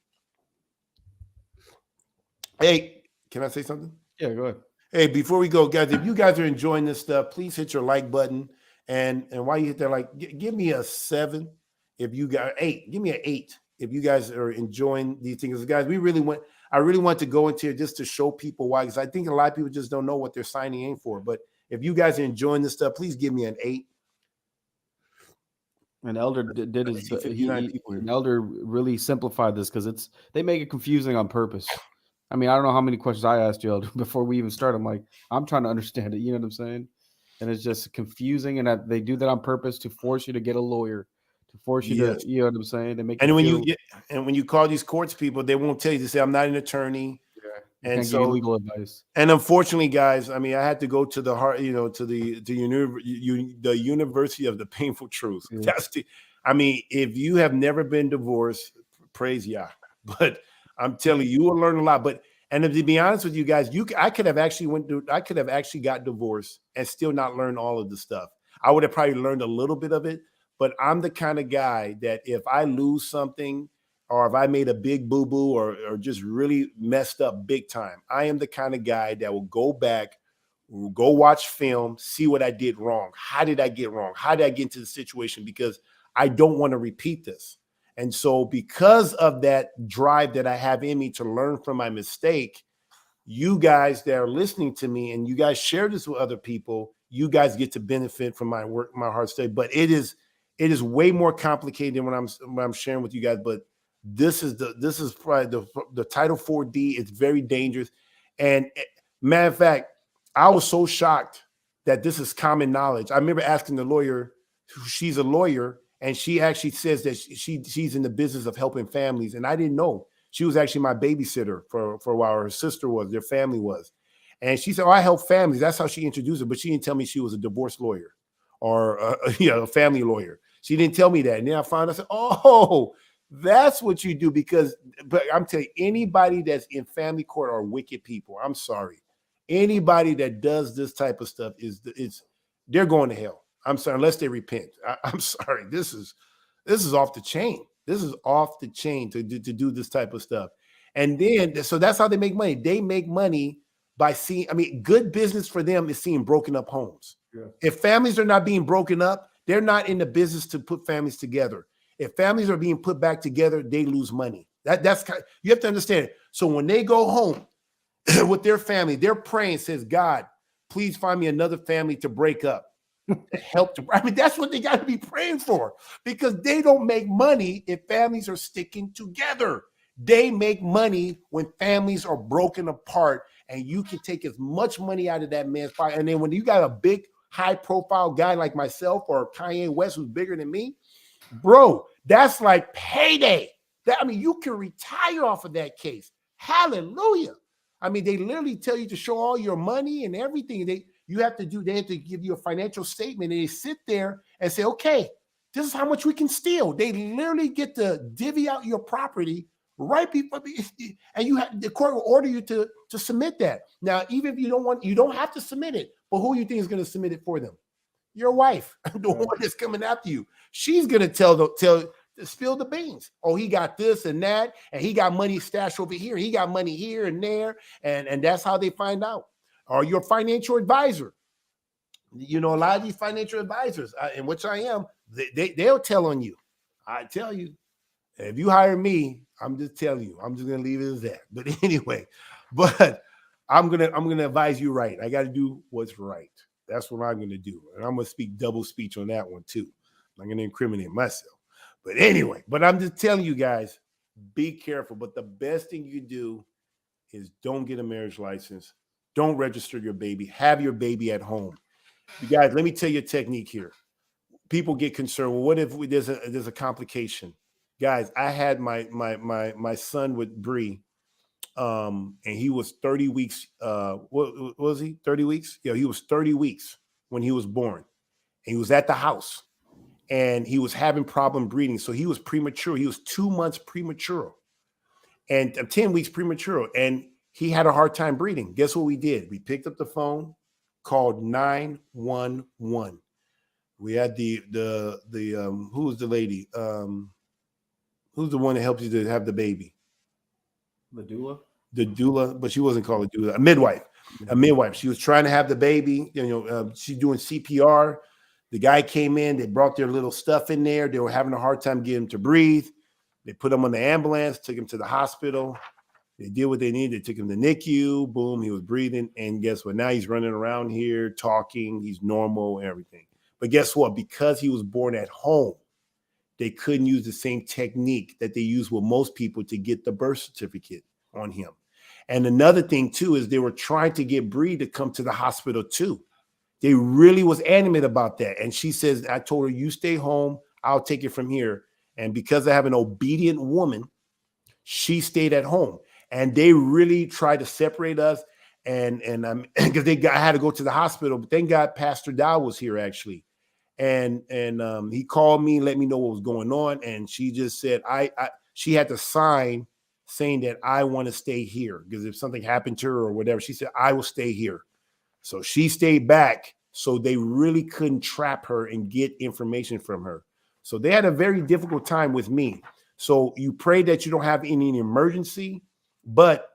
Hey, can I say something?
Yeah, go ahead.
Hey, before we go, guys, if you guys are enjoying this stuff, please hit your like button. And while you hit that like, give me a 7. If you got 8, give me an 8. If you guys are enjoying these things, guys, I really want to go into it just to show people why, because I think a lot of people just don't know what they're signing in for. But if you guys are enjoying this stuff, please give me an 8.
And Elder did his. Elder really simplified this because they make it confusing on purpose. I mean, I don't know how many questions I asked you, Elder, before we even start. I'm trying to understand it. You know what I'm saying? And it's just confusing, and that they do that on purpose to force you to get a lawyer, to force you to, you know what I'm saying? They make.
And when you call these courts people, they won't tell you. They say, "I'm not an attorney."
Yeah. And so legal advice.
And unfortunately, guys, I mean, I had to go to the heart, to the University of the Painful Truth. Yeah. I mean, if you have never been divorced, praise Yah. But I'm telling you, you will learn a lot. And to be honest with you guys, I could have actually got divorced and still not learn all of the stuff. I would have probably learned a little bit of it, but I'm the kind of guy that if I lose something, or if I made a big boo-boo or just really messed up big time, I am the kind of guy that will go back, will go watch film, see what I did wrong. How did I get wrong? How did I get into the situation? Because I don't want to repeat this. And so because of that drive that I have in me to learn from my mistake, you guys that are listening to me and you guys share this with other people, you guys get to benefit from my work, my hard study. But it is way more complicated than what I'm sharing with you guys. But this is probably the Title 4D. It's very dangerous. And matter of fact, I was so shocked that this is common knowledge. I remember asking the lawyer, she's a lawyer, and she actually says that she's in the business of helping families. And I didn't know. She was actually my babysitter for a while. Her sister was, their family was. And she said, I help families. That's how she introduced it. But she didn't tell me she was a divorce lawyer or a family lawyer. She didn't tell me that. And then I found out, I said, oh, that's what you do. But I'm telling you, anybody that's in family court are wicked people. I'm sorry. Anybody that does this type of stuff they're going to hell. I'm sorry, unless they repent. I'm sorry. This is off the chain. This is off the chain to do this type of stuff. And then, so that's how they make money. They make money by good business for them is seeing broken up homes. Yeah. If families are not being broken up, they're not in the business to put families together. If families are being put back together, they lose money. That's you have to understand it. So when they go home with their family, they're praying, says, God, please find me another family to break up. That's what they got to be praying for, because they don't make money if families are sticking together. They make money when families are broken apart, and you can take as much money out of that man's pocket. And then when you got a big, high-profile guy like myself or Kanye West, who's bigger than me, bro, that's like payday. I mean, you can retire off of that case. Hallelujah. I mean, they literally tell you to show all your money and everything. They have to give you a financial statement, and they sit there and say, okay, this is how much we can steal. They literally get to divvy out your property right before, and the court will order you to submit that. Now, even if you don't have to submit it, but who you think is going to submit it for them? Your wife, the one that's coming after you. She's going to spill the beans. Oh, he got this and that, and he got money stashed over here. He got money here and there, and that's how they find out. Or your financial advisor. You know, a lot of these financial advisors, in which I am, they'll tell on you. I tell you, if you hire me, I'm just telling you. I'm just gonna leave it as that. But anyway, I'm gonna advise you right. I got to do what's right. That's what I'm gonna do, and I'm gonna speak double speech on that one too. I'm gonna incriminate myself. But anyway, I'm just telling you guys, be careful. But the best thing you can do is don't get a marriage license. Don't register your baby. Have your baby at home. You guys, let me tell you a technique here. People get concerned. Well, what if there's a complication? Guys, I had my son with Bree, and he was 30 weeks. What was he? 30 weeks? Yeah, he was 30 weeks when he was born. And he was at the house, and he was having problem breathing. So he was premature. He was 2 months premature, and 10 weeks premature. And he had a hard time breathing. Guess what we did? We picked up the phone, called 911. We had the who was the lady? Who's the one that helps you to have the baby?
The doula?
The doula, but she wasn't called a doula. A midwife. A midwife. She was trying to have the baby. She's doing CPR. The guy came in. They brought their little stuff in there. They were having a hard time getting him to breathe. They put him on the ambulance, took him to the hospital. They did what they needed. They took him to NICU. Boom, he was breathing. And guess what? Now he's running around here, talking. He's normal and everything. But guess what? Because he was born at home, they couldn't use the same technique that they use with most people to get the birth certificate on him. And another thing, too, is they were trying to get Bree to come to the hospital, too. They really was animate about that. And she says, I told her, you stay home. I'll take it from here. And because I have an obedient woman, she stayed at home. And they really tried to separate us. And because I had to go to the hospital. But thank God Pastor Dow was here, actually. And he called me, let me know what was going on. And she just said, she had to sign saying that I want to stay here. Because if something happened to her or whatever, she said, I will stay here. So she stayed back. So they really couldn't trap her and get information from her. So they had a very difficult time with me. So you pray that you don't have any emergency, but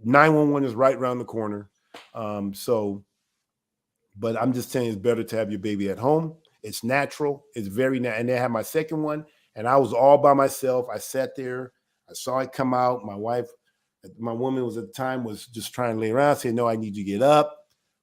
911 is right around the corner. But I'm just saying it's better to have your baby at home. It's natural. It's very natural. And then I had my second one, and I was all by myself. I sat there. I saw it come out. My wife, my woman was at the time, was just trying to lay around, saying, no, I need you to get up.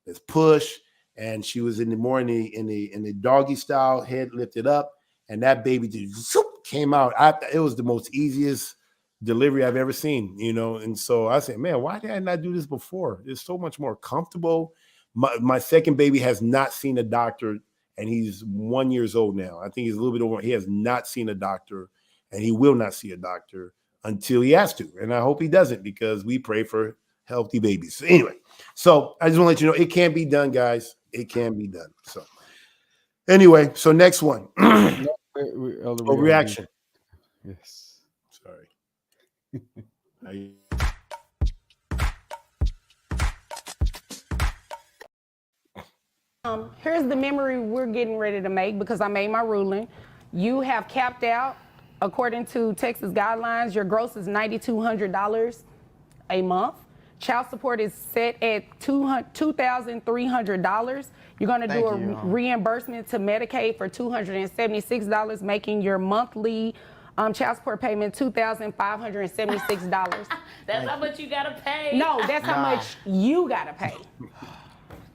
Let's push. And she was in the doggy style, head lifted up, and that baby just came out. It was the most easiest delivery I've ever seen, And so I said, man, why did I not do this before? It's so much more comfortable. My second baby has not seen a doctor, and he's 1 year old now. I think he's a little bit over. He has not seen a doctor, and he will not see a doctor until he has to. And I hope he doesn't, because we pray for healthy babies. So anyway, so I just want to let you know it can be done, guys. It can be done. So anyway, so next one. Reaction.
Yes.
Sorry.
Here's the memory we're getting ready to make, because I made my ruling. You have capped out, according to Texas guidelines, your gross is $9,200 a month. Child support is set at $2,300. You're going to do a reimbursement to Medicaid for $276, making your monthly child support payment $2,576.
That's how much you got to pay.
No, that's how much you got to pay.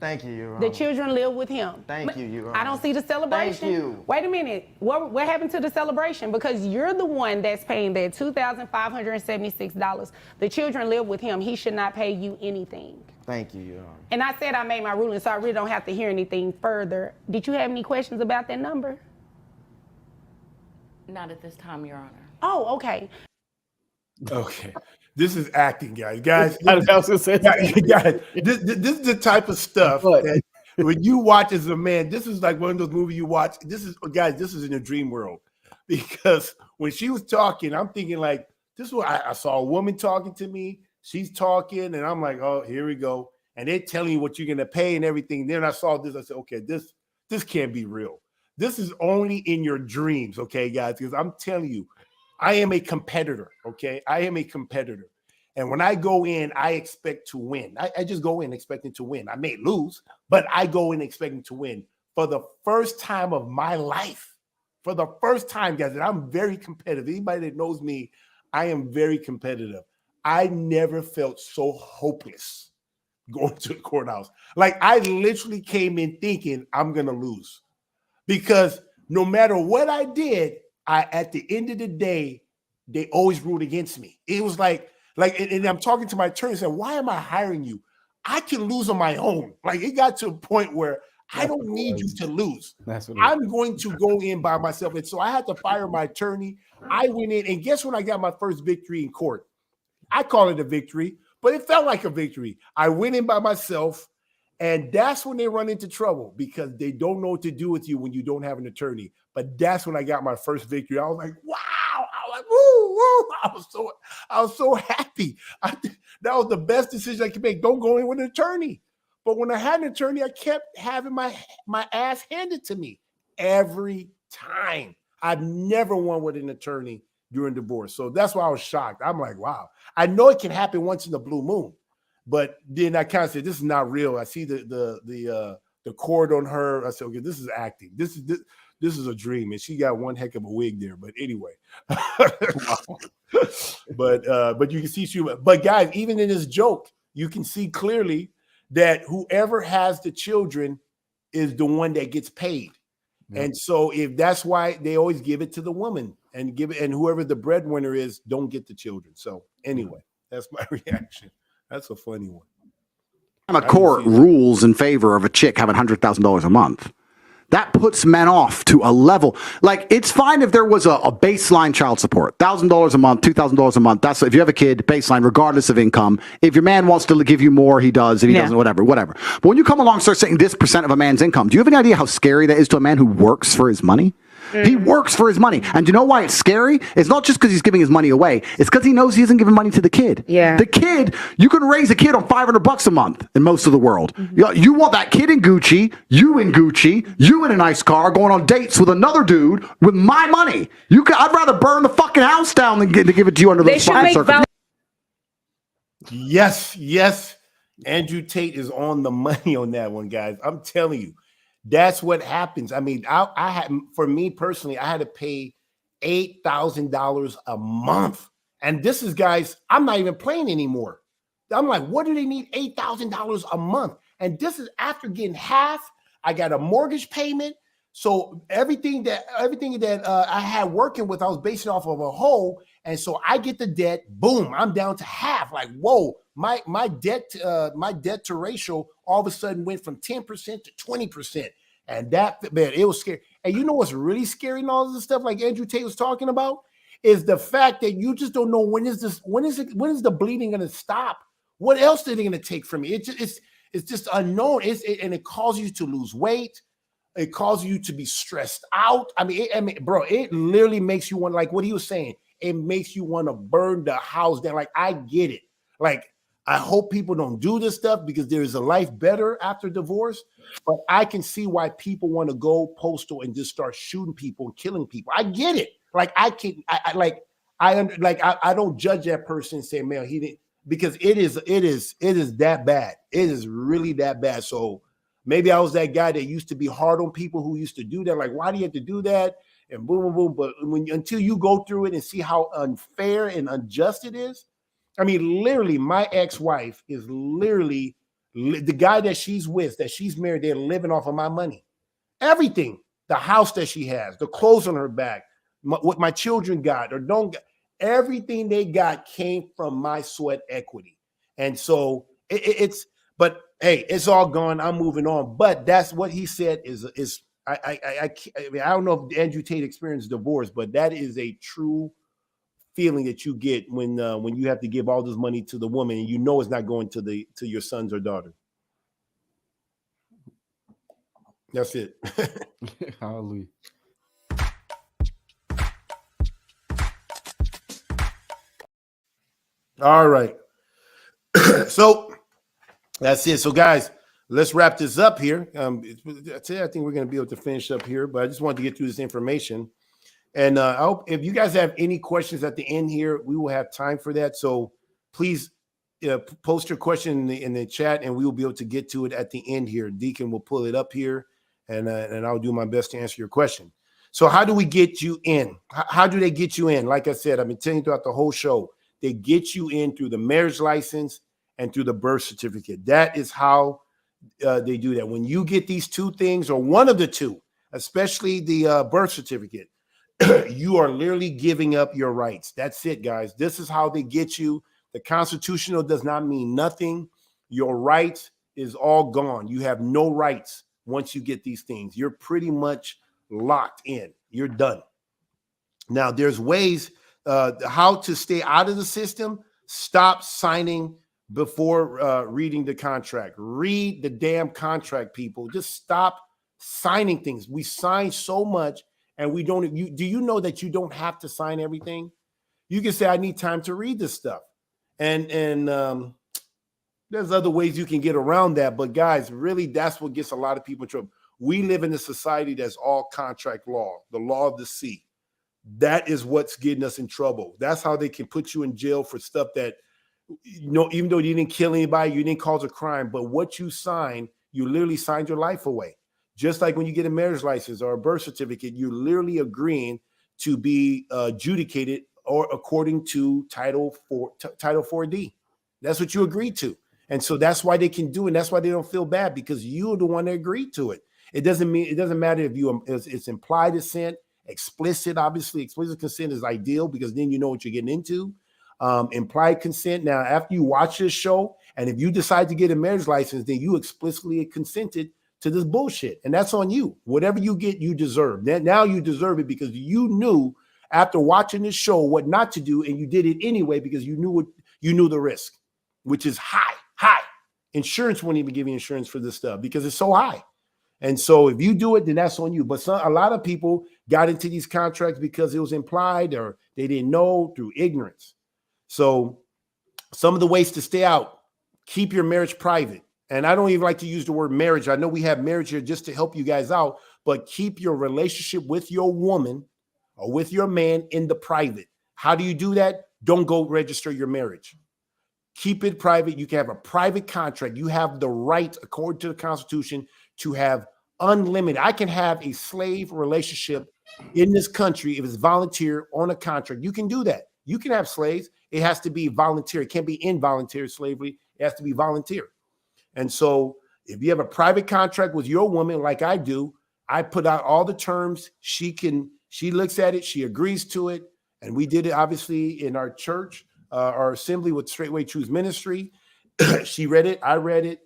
Thank you, Your Honor.
The children live with him.
Thank you, Your Honor.
I don't see the celebration.
Thank you.
Wait a minute. What happened to the celebration? Because you're the one that's paying that $2,576. The children live with him. He should not pay you anything.
Thank you, Your Honor.
And I said I made my ruling, so I really don't have to hear anything further. Did you have any questions about that number?
Not at this time, Your Honor.
Oh, okay.
Okay. This is acting, guys. Guys,
I was gonna say
guys, this is the type of stuff that when you watch as a man, this is like one of those movies you watch. This is, guys, this is in a dream world. Because when she was talking, I'm thinking like, this is what I saw a woman talking to me. She's talking, and I'm like, oh, here we go. And they're telling you what you're gonna pay and everything. Then I saw this. I said, okay, this can't be real. This is only in your dreams, okay, guys? Because I'm telling you, I am a competitor, okay? I am a competitor. And when I go in, I expect to win. I just go in expecting to win. I may lose, but I go in expecting to win. For the first time of my life, for the first time, guys, and I'm very competitive. Anybody that knows me, I am very competitive. I never felt so hopeless going to the courthouse. Like, I literally came in thinking I'm going to lose. Because no matter what I did, at the end of the day, they always ruled against me. It was like, and I'm talking to my attorney and said, why am I hiring you? I can lose on my own. Like, it got to a point where I don't need you to lose. I'm going to go in by myself. And so I had to fire my attorney. I went in, and guess when I got my first victory in court? I call it a victory, but it felt like a victory. I went in by myself. And that's when they run into trouble, because they don't know what to do with you when you don't have an attorney. But that's when I got my first victory. I was like, wow. I was like, woo, woo. I was so happy. That was the best decision I could make. Don't go in with an attorney. But when I had an attorney, I kept having my ass handed to me every time. I've never won with an attorney during divorce. So that's why I was shocked. I'm like, wow. I know it can happen once in the blue moon. But then I kind of said, this is not real. I see the cord on her. I said, okay, this is acting. This is a dream. And she got one heck of a wig there. But anyway, but you can see but guys, even in this joke, you can see clearly that whoever has the children is the one that gets paid. Yeah. And so if that's why they always give it to the woman and whoever the breadwinner is, don't get the children. So anyway, that's my reaction. That's a funny one.
A court rules in favor of a chick having $100,000 a month. That puts men off to a level. Like, it's fine if there was a baseline child support, $1,000 a month, $2,000 a month. That's if you have a kid, baseline, regardless of income. If your man wants to give you more, he does. If he doesn't, whatever. But when you come along and start saying this % of a man's income, do you have any idea how scary that is to a man who works for his money? He works for his money. And you know why it's scary? It's not just because he's giving his money away. It's because he knows he isn't giving money to the kid.
Yeah.
The kid, you can raise a kid on $500 a month in most of the world. You want that kid in Gucci, you in a nice car, going on dates with another dude with my money. I'd rather burn the fucking house down than to give it to you under those circumstances.
Yes. Andrew Tate is on the money on that one, guys. I'm telling you. That's what happens. I mean, I had, for me personally, I had to pay $8,000 a month. And this is, guys, I'm not even playing anymore. I'm like, what do they need $8,000 a month? And this is after getting half. I got a mortgage payment. So everything that I had working with, I was basing off of a whole. And so I get the debt, boom, I'm down to half. Like, whoa, my debt to ratio all of a sudden went from 10% to 20%. And that, man, it was scary. And you know what's really scary in all of this stuff, like Andrew Tate was talking about, is the fact that you just don't know when is the bleeding going to stop? What else are they going to take from you? It's just unknown. And it causes you to lose weight. It causes you to be stressed out. I mean, bro, it literally makes you want, like what he was saying, it makes you want to burn the house down. Like, I get it. Like, I hope people don't do this stuff because there is a life better after divorce. But I can see why people want to go postal and just start shooting people and killing people. I get it. Like, I don't judge that person and say, man, he didn't, because it is that bad. It is really that bad. So maybe I was that guy that used to be hard on people who used to do that. Like, why do you have to do that? And boom, boom, boom. But until you go through it and see how unfair and unjust it is. I mean, literally, my ex-wife is literally The guy that she's with, that she's married, they're living off of my money. Everything, the house that she has, the clothes on her back, what my children got or don't get, everything they got came from my sweat equity. And so but hey, it's all gone. I'm moving on. But that's what he said is I mean, I don't know if Andrew Tate experienced divorce, but that is a true feeling that you get when you have to give all this money to the woman and you know it's not going to your sons or daughter. That's it.
Hallelujah.
All right. So that's it. So guys, let's wrap this up here. I think we're going to be able to finish up here, but I just wanted to get through this information. And I hope if you guys have any questions at the end here, we will have time for that. So please post your question in the chat, and we will be able to get to it at the end here. Deacon will pull it up here, and I'll do my best to answer your question. So how do we get you in? How do they get you in? Like I said, I've been telling you throughout the whole show, they get you in through the marriage license and through the birth certificate. That is how they do that. When you get these two things, or one of the two, especially the birth certificate, you are literally giving up your rights. That's it, guys. This is how they get you. The constitutional does not mean nothing. Your rights is all gone. You have no rights once you get these things. You're pretty much locked in. You're done. Now, there's ways how to stay out of the system. Stop signing before reading the contract. Read the damn contract, people. Just stop signing things. We sign so much. And we don't, do you know that you don't have to sign everything? You can say, I need time to read this stuff. And there's other ways you can get around that. But guys, really, that's what gets a lot of people in trouble. We live in a society that's all contract law, the law of the sea. That is what's getting us in trouble. That's how they can put you in jail for stuff that, you know, even though you didn't kill anybody, you didn't cause a crime, but what you signed, you literally signed your life away. Just like when you get a marriage license or a birth certificate, you're literally agreeing to be adjudicated or according to Title 4D. That's what you agreed to. And so that's why they can do it. And that's why they don't feel bad, because you're the one that agreed to it. It doesn't matter if it's implied consent, explicit, obviously explicit consent is ideal because then you know what you're getting into. Implied consent. Now, after you watch this show, and if you decide to get a marriage license, then you explicitly consented to this bullshit. And that's on you. Whatever you get, you deserve. Now you deserve it because you knew after watching this show what not to do, and you did it anyway because you knew the risk, which is high. Insurance won't even give you insurance for this stuff because it's so high. And so if you do it, then that's on you. But a lot of people got into these contracts because it was implied or they didn't know through ignorance. So some of the ways to stay out, keep your marriage private. And I don't even like to use the word marriage. I know we have marriage here just to help you guys out, but keep your relationship with your woman or with your man in the private. How do you do that? Don't go register your marriage. Keep it private. You can have a private contract. You have the right, according to the Constitution, to have unlimited. I can have a slave relationship in this country if it's volunteer on a contract. You can do that. You can have slaves. It has to be volunteer. It can't be involuntary slavery. It has to be volunteer. And so if you have a private contract with your woman, like I do, I put out all the terms. She looks at it. She agrees to it. And we did it, obviously, in our church, our assembly with Straightway Truth Ministry. She read it. I read it.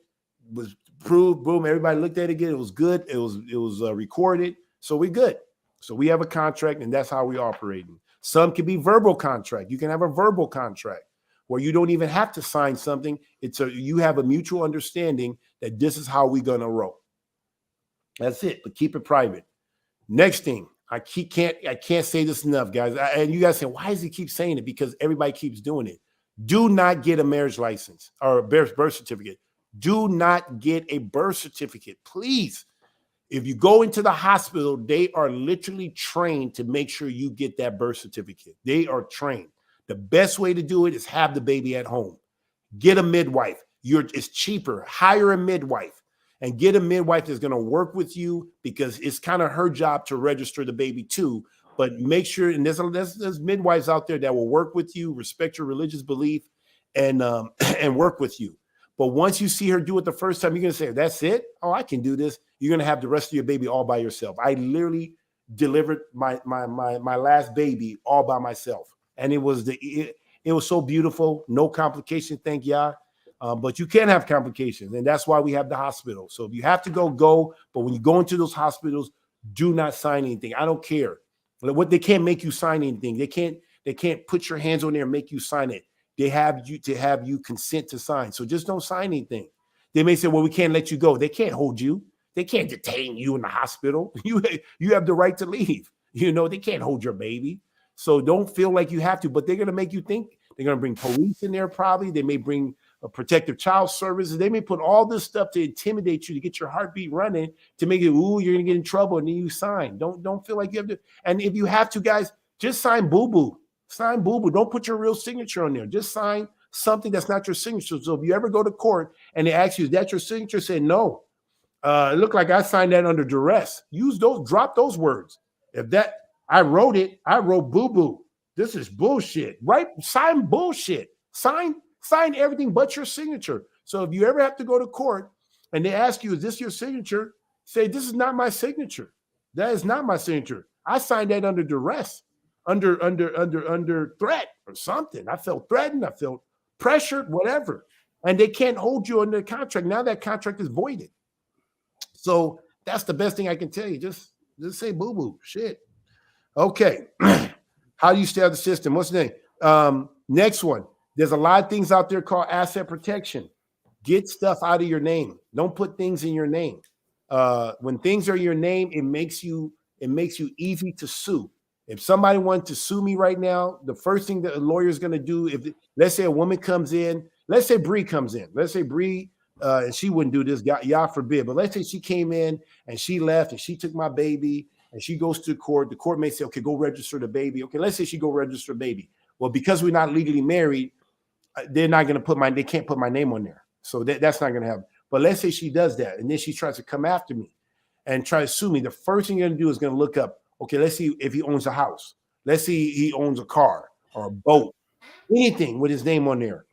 Was approved. Boom. Everybody looked at it again. It was good. It was recorded. So we're good. So we have a contract, and that's how we're operating. Some can be verbal contract. You can have a verbal contract where you don't even have to sign something. You have a mutual understanding that this is how we're gonna roll. That's it. But keep it private. Next thing, I can't say this enough, guys. And you guys say, why does he keep saying it? Because everybody keeps doing it. Do not get a marriage license or a birth certificate. Do not get a birth certificate, please. If you go into the hospital, they are literally trained to make sure you get that birth certificate. They are trained. The best way to do it is have the baby at home. Get a midwife. It's cheaper. Hire a midwife and get a midwife that's going to work with you because it's kind of her job to register the baby too. But make sure, and there's midwives out there that will work with you, respect your religious belief, and work with you. But once you see her do it the first time, you're going to say, that's it? Oh, I can do this. You're going to have the rest of your baby all by yourself. I literally delivered my last baby all by myself. And it was so beautiful. No complication, thank Yah. But you can have complications, and that's why we have the hospital. So if you have to go. But when you go into those hospitals, do not sign anything. I don't care. What they can't make you sign anything. They can't put your hands on there and make you sign it. They have you consent to sign. So just don't sign anything. They may say, well, we can't let you go. They can't hold you. They can't detain you in the hospital. You have the right to leave. They can't hold your baby. So don't feel like you have to, but they're going to make you think. They're going to bring police in there probably. They may bring a protective child services. They may put all this stuff to intimidate you, to get your heartbeat running, to make it, ooh, you're going to get in trouble, and then you sign. Don't feel like you have to. And if you have to, guys, just sign boo-boo. Sign boo-boo. Don't put your real signature on there. Just sign something that's not your signature. So if you ever go to court and they ask you, is that your signature? Say, no. It looked like I signed that under duress. Drop those words. If that, I wrote boo-boo. This is bullshit, right? Sign bullshit. Sign everything but your signature. So if you ever have to go to court and they ask you, is this your signature? Say, this is not my signature. That is not my signature. I signed that under duress, under threat or something. I felt threatened. I felt pressured, whatever. And they can't hold you under the contract. Now that contract is voided. So that's the best thing I can tell you. Just say boo-boo. Shit. Okay. How do you stay out of the system? What's the name? Next one. There's a lot of things out there called asset protection. Get stuff out of your name. Don't put things in your name. When things are your name, it makes you easy to sue. If somebody wanted to sue me right now, the first thing that a lawyer is going to do, let's say a woman comes in, let's say Bree comes in, let's say Bree, and she wouldn't do this, God forbid, but let's say she came in and she left and she took my baby and she goes to court. The court may say, okay, go register the baby. Okay, let's say she go register the baby. Well, because we're not legally married, they're not going to they can't put my name on there. So that's not going to happen. But let's say she does that and then she tries to come after me and try to sue me. The first thing you're going to do is going to look up, okay, let's see if he owns a house. Let's see he owns a car or a boat, anything with his name on there.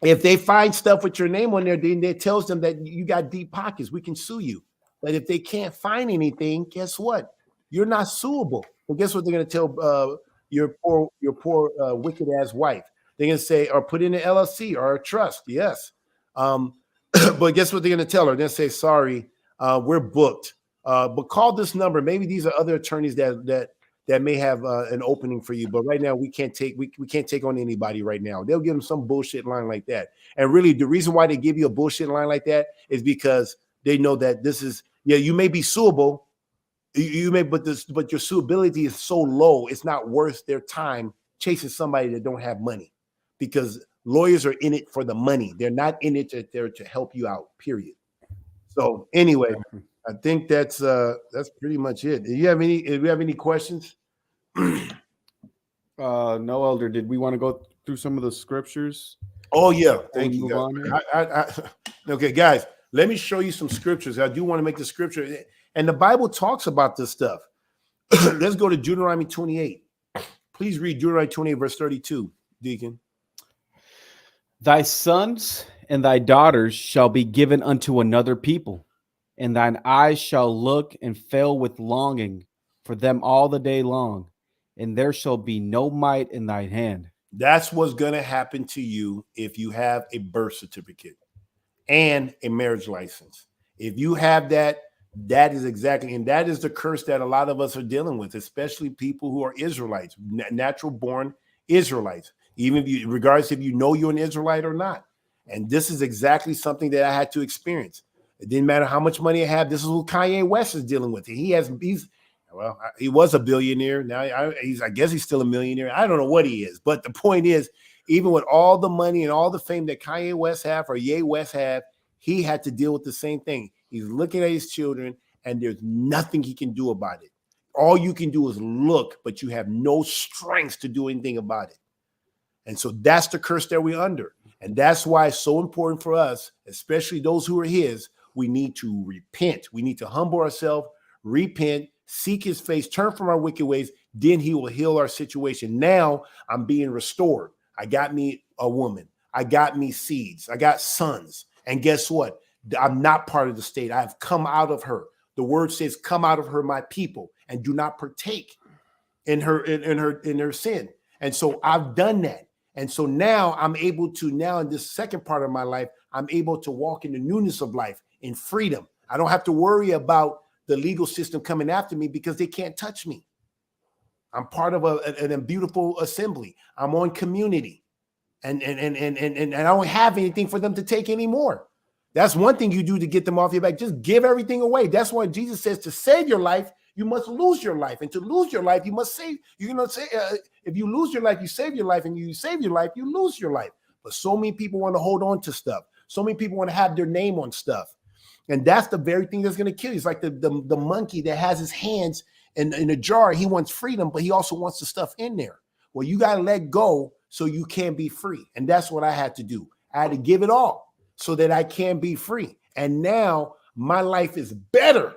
If they find stuff with your name on there, then it tells them that you got deep pockets. We can sue you. But if they can't find anything, guess what? You're not suable. Well, guess what they're going to tell your poor wicked ass wife? They're going to say, or put in an LLC or a trust. Yes. But guess what they're going to tell her? They're going to say, sorry, we're booked. But call this number. Maybe these are other attorneys that may have an opening for you. But right now, we can't take on anybody right now. They'll give them some bullshit line like that. And really, the reason why they give you a bullshit line like that is because they know that this is, you may be suable. You may, but your suability is so low, it's not worth their time chasing somebody that don't have money, because lawyers are in it for the money. They're not in it to help you out, period. So anyway, I think that's pretty much it. Do you have any questions?
No, Elder. Did we want to go through some of the scriptures?
Oh yeah, thank you. Guys. Okay, guys, let me show you some scriptures. I do want to make the scripture, and the Bible talks about this stuff. Let's go to Deuteronomy 28. Please read Deuteronomy 28, verse 32, Deacon.
Thy sons and thy daughters shall be given unto another people, and thine eyes shall look and fail with longing for them all the day long, and there shall be no might in thine hand.
That's what's going to happen to you if you have a birth certificate and a marriage license. If you have that, that is exactly, and that is the curse that a lot of us are dealing with, especially people who are Israelites, natural born Israelites, even if you, regardless if you know you're an Israelite or not. And this is exactly something that I had to experience. It didn't matter how much money I have. This is what Kanye West is dealing with. He was a billionaire. Now I guess he's still a millionaire. I don't know what he is, but the point is, even with all the money and all the fame that Kanye West have or Ye West have, he had to deal with the same thing. He's looking at his children, and there's nothing he can do about it. All you can do is look, but you have no strength to do anything about it. And so that's the curse that we're under. And that's why it's so important for us, especially those who are his. We need to repent. We need to humble ourselves, repent, seek his face, turn from our wicked ways. Then he will heal our situation. Now I'm being restored. I got me a woman. I got me seeds. I got sons. And guess what? I'm not part of the state. I have come out of her. The word says, come out of her, my people, and do not partake in her sin. And so I've done that. And so now I'm able to, now in this second part of my life, I'm able to walk in the newness of life, in freedom. I don't have to worry about the legal system coming after me because they can't touch me. I'm part of a beautiful assembly. I'm on community. And I don't have anything for them to take anymore. That's one thing you do to get them off your back. Just give everything away. That's why Jesus says to save your life, you must lose your life. And to lose your life, you must save. You're going to say, if you lose your life, you save your life. And you save your life, you lose your life. But so many people want to hold on to stuff. So many people want to have their name on stuff. And that's the very thing that's going to kill you. It's like the monkey that has his hands in a jar. He wants freedom, but he also wants the stuff in there. Well, you got to let go so you can be free. And that's what I had to do. I had to give it all so that I can be free. And now my life is better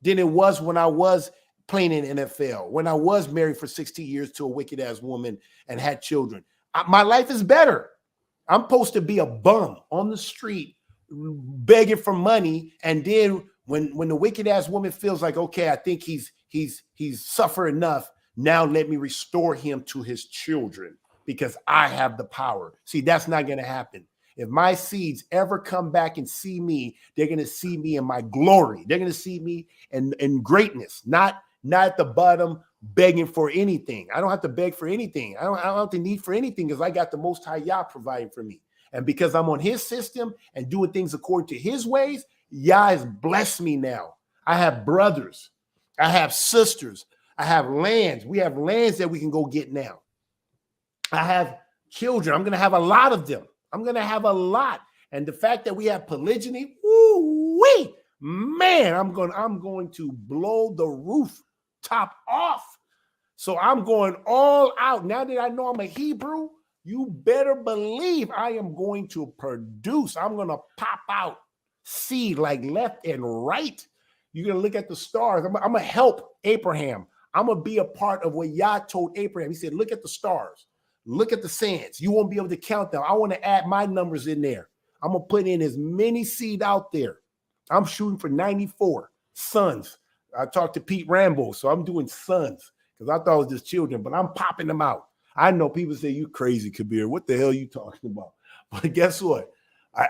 than it was when I was playing in NFL, when I was married for 16 years to a wicked ass woman and had children. My life is better. I'm supposed to be a bum on the street begging for money. And then when the wicked ass woman feels like, okay, I think he's suffered enough. Now let me restore him to his children because I have the power. See, that's not going to happen. If my seeds ever come back and see me, they're going to see me in my glory. They're going to see me in greatness, not at the bottom begging for anything. I don't have to beg for anything. I don't have to need for anything because I got the Most High Yah providing for me. And because I'm on his system and doing things according to his ways, Yah has blessed me now. I have brothers. I have sisters. I have lands. We have lands that we can go get now. I have children. I'm going to have a lot of them. I'm going to have a lot. And the fact that we have polygyny, woo-wee, man, I'm going to blow the roof top off. So I'm going all out. Now that I know I'm a Hebrew, you better believe I am going to produce. I'm going to pop out seed like left and right. You're going to look at the stars. I'm going to help Abraham. I'm going to be a part of what Yah told Abraham. He said, look at the stars. Look at the sands. You won't be able to count them. I want to add my numbers in there. I'm going to put in as many seed out there. I'm shooting for 94 sons. I talked to Pete Rambo, so I'm doing sons because I thought it was just children, but I'm popping them out. I know people say, you crazy, Kabir. What the hell are you talking about? But guess what?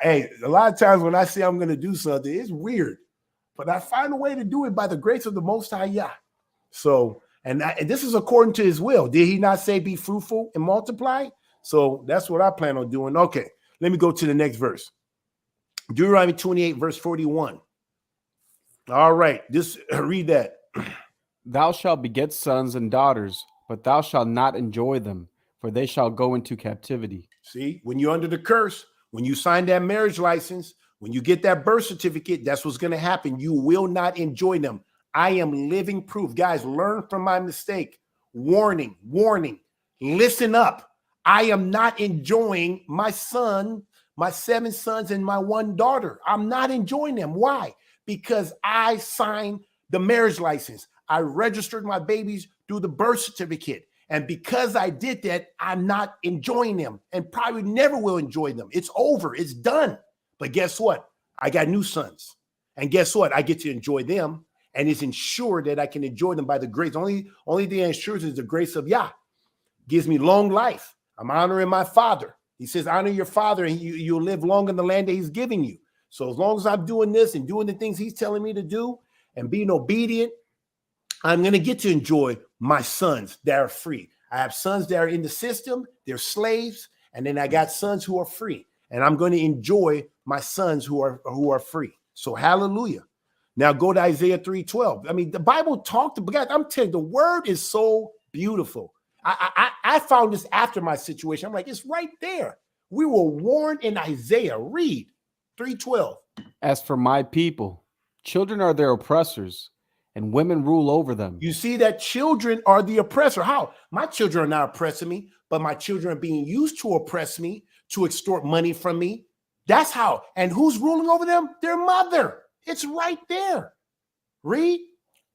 A lot of times when I say I'm going to do something, it's weird. But I find a way to do it by the grace of the Most High Yah. So, and this is according to his will. Did he not say be fruitful and multiply? So that's what I plan on doing. Okay, let me go to the next verse. Deuteronomy 28, verse 41. All right, read that.
Thou shalt beget sons and daughters, but thou shalt not enjoy them, for they shall go into captivity.
See, when you're under the curse, when you sign that marriage license, when you get that birth certificate, that's what's going to happen. You will not enjoy them. I am living proof. Guys, learn from my mistake. Warning, warning. Listen up. I am not enjoying my son, my 7 sons, and my 1 daughter. I'm not enjoying them. Why? Because I signed the marriage license. I registered my babies through the birth certificate. And because I did that, I'm not enjoying them and probably never will enjoy them. It's over. It's done. But guess what? I got new sons. And guess what? I get to enjoy them. And it's ensured that I can enjoy them by the grace. Only thing that ensures is the grace of Yah. Gives me long life. I'm honoring my father. He says, honor your father and you'll live long in the land that he's giving you. So as long as I'm doing this and doing the things he's telling me to do and being obedient, I'm going to get to enjoy my sons that are free. I have sons that are in the system. They're slaves. And then I got sons who are free. And I'm going to enjoy my sons who are free. So hallelujah. Now go to Isaiah 3:12. I mean, the Bible talked about, guys, I'm telling you, the word is so beautiful. I found this after my situation. I'm like, it's right there. We were warned in Isaiah. Read 3:12.
As for my people, children are their oppressors, and women rule over them.
You see that children are the oppressor. How? My children are not oppressing me, but my children are being used to oppress me, to extort money from me. That's how. And who's ruling over them? Their mother. It's right there. Read.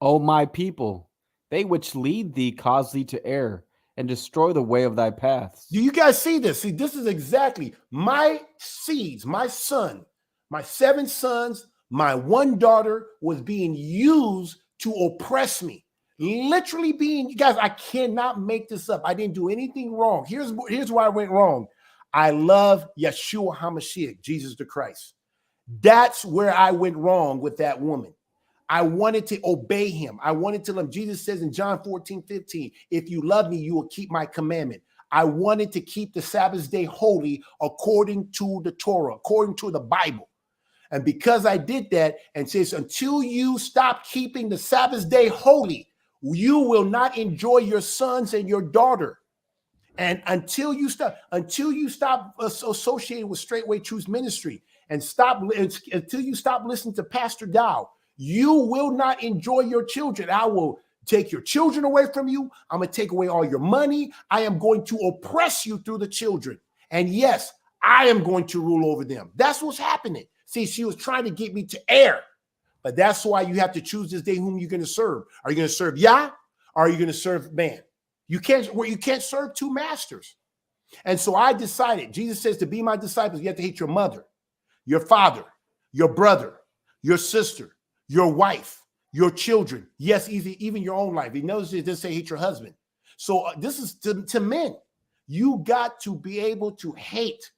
O my people, they which lead thee cause thee to err, and destroy the way of thy paths.
Do you guys see this? See, this is exactly my seeds, my son, my 7 sons, my 1 daughter was being used to oppress me. Literally being, you guys, I cannot make this up. I didn't do anything wrong. Here's where I went wrong. I love Yeshua HaMashiach, Jesus the Christ. That's where I went wrong with that woman. I wanted to obey him. I wanted to love. Jesus says in John 14:15, if you love me, you will keep my commandment. I wanted to keep the Sabbath day holy according to the Torah, according to the Bible. And because I did that, and says, until you stop keeping the Sabbath day holy, you will not enjoy your sons and your daughter. And until you stop associating with Straightway Truth Ministry until you stop listening to Pastor Dow, you will not enjoy your children. I will take your children away from you. I'm going to take away all your money. I am going to oppress you through the children. And yes, I am going to rule over them. That's what's happening. See, she was trying to get me to err. But that's why you have to choose this day whom you're going to serve. Are you going to serve Yah, or are you going to serve man? You can't serve 2 masters. And so I decided, Jesus says to be my disciples, you have to hate your mother, your father, your brother, your sister, your wife, your children. Yes, even your own life. He knows it doesn't say hate your husband. So this is to men. You got to be able to hate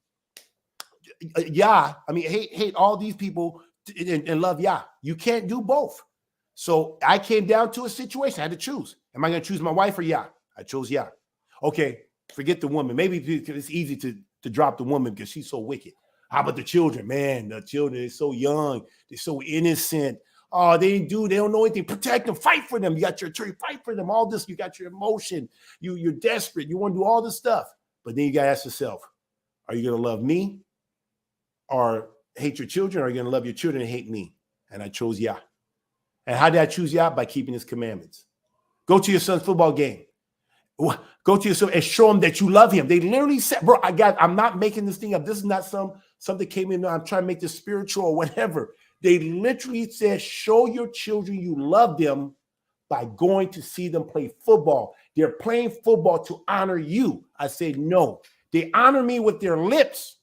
Yah. I mean, hate all these people and love Yah. You can't do both. So I came down to a situation. I had to choose. Am I going to choose my wife or Yah? I chose Yah. Okay, forget the woman. Maybe it's easy to drop the woman because she's so wicked. How about the children? Man, the children are so young. They're so innocent. Oh, they don't know anything. Protect them, fight for them. You got your attorney, fight for them. All this, you got your emotion. You're desperate. You want to do all this stuff. But then you got to ask yourself, are you going to love me or hate your children? Or are you going to love your children and hate me? And I chose Yah. And how did I choose Yah? By keeping his commandments. Go to your son's football game. Go to your son and show him that you love him. They literally said, bro, I'm not making this thing up. This is not something came in. I'm trying to make this spiritual or whatever. They literally said, show your children you love them by going to see them play football. They're playing football to honor you. I said, no, they honor me with their lips,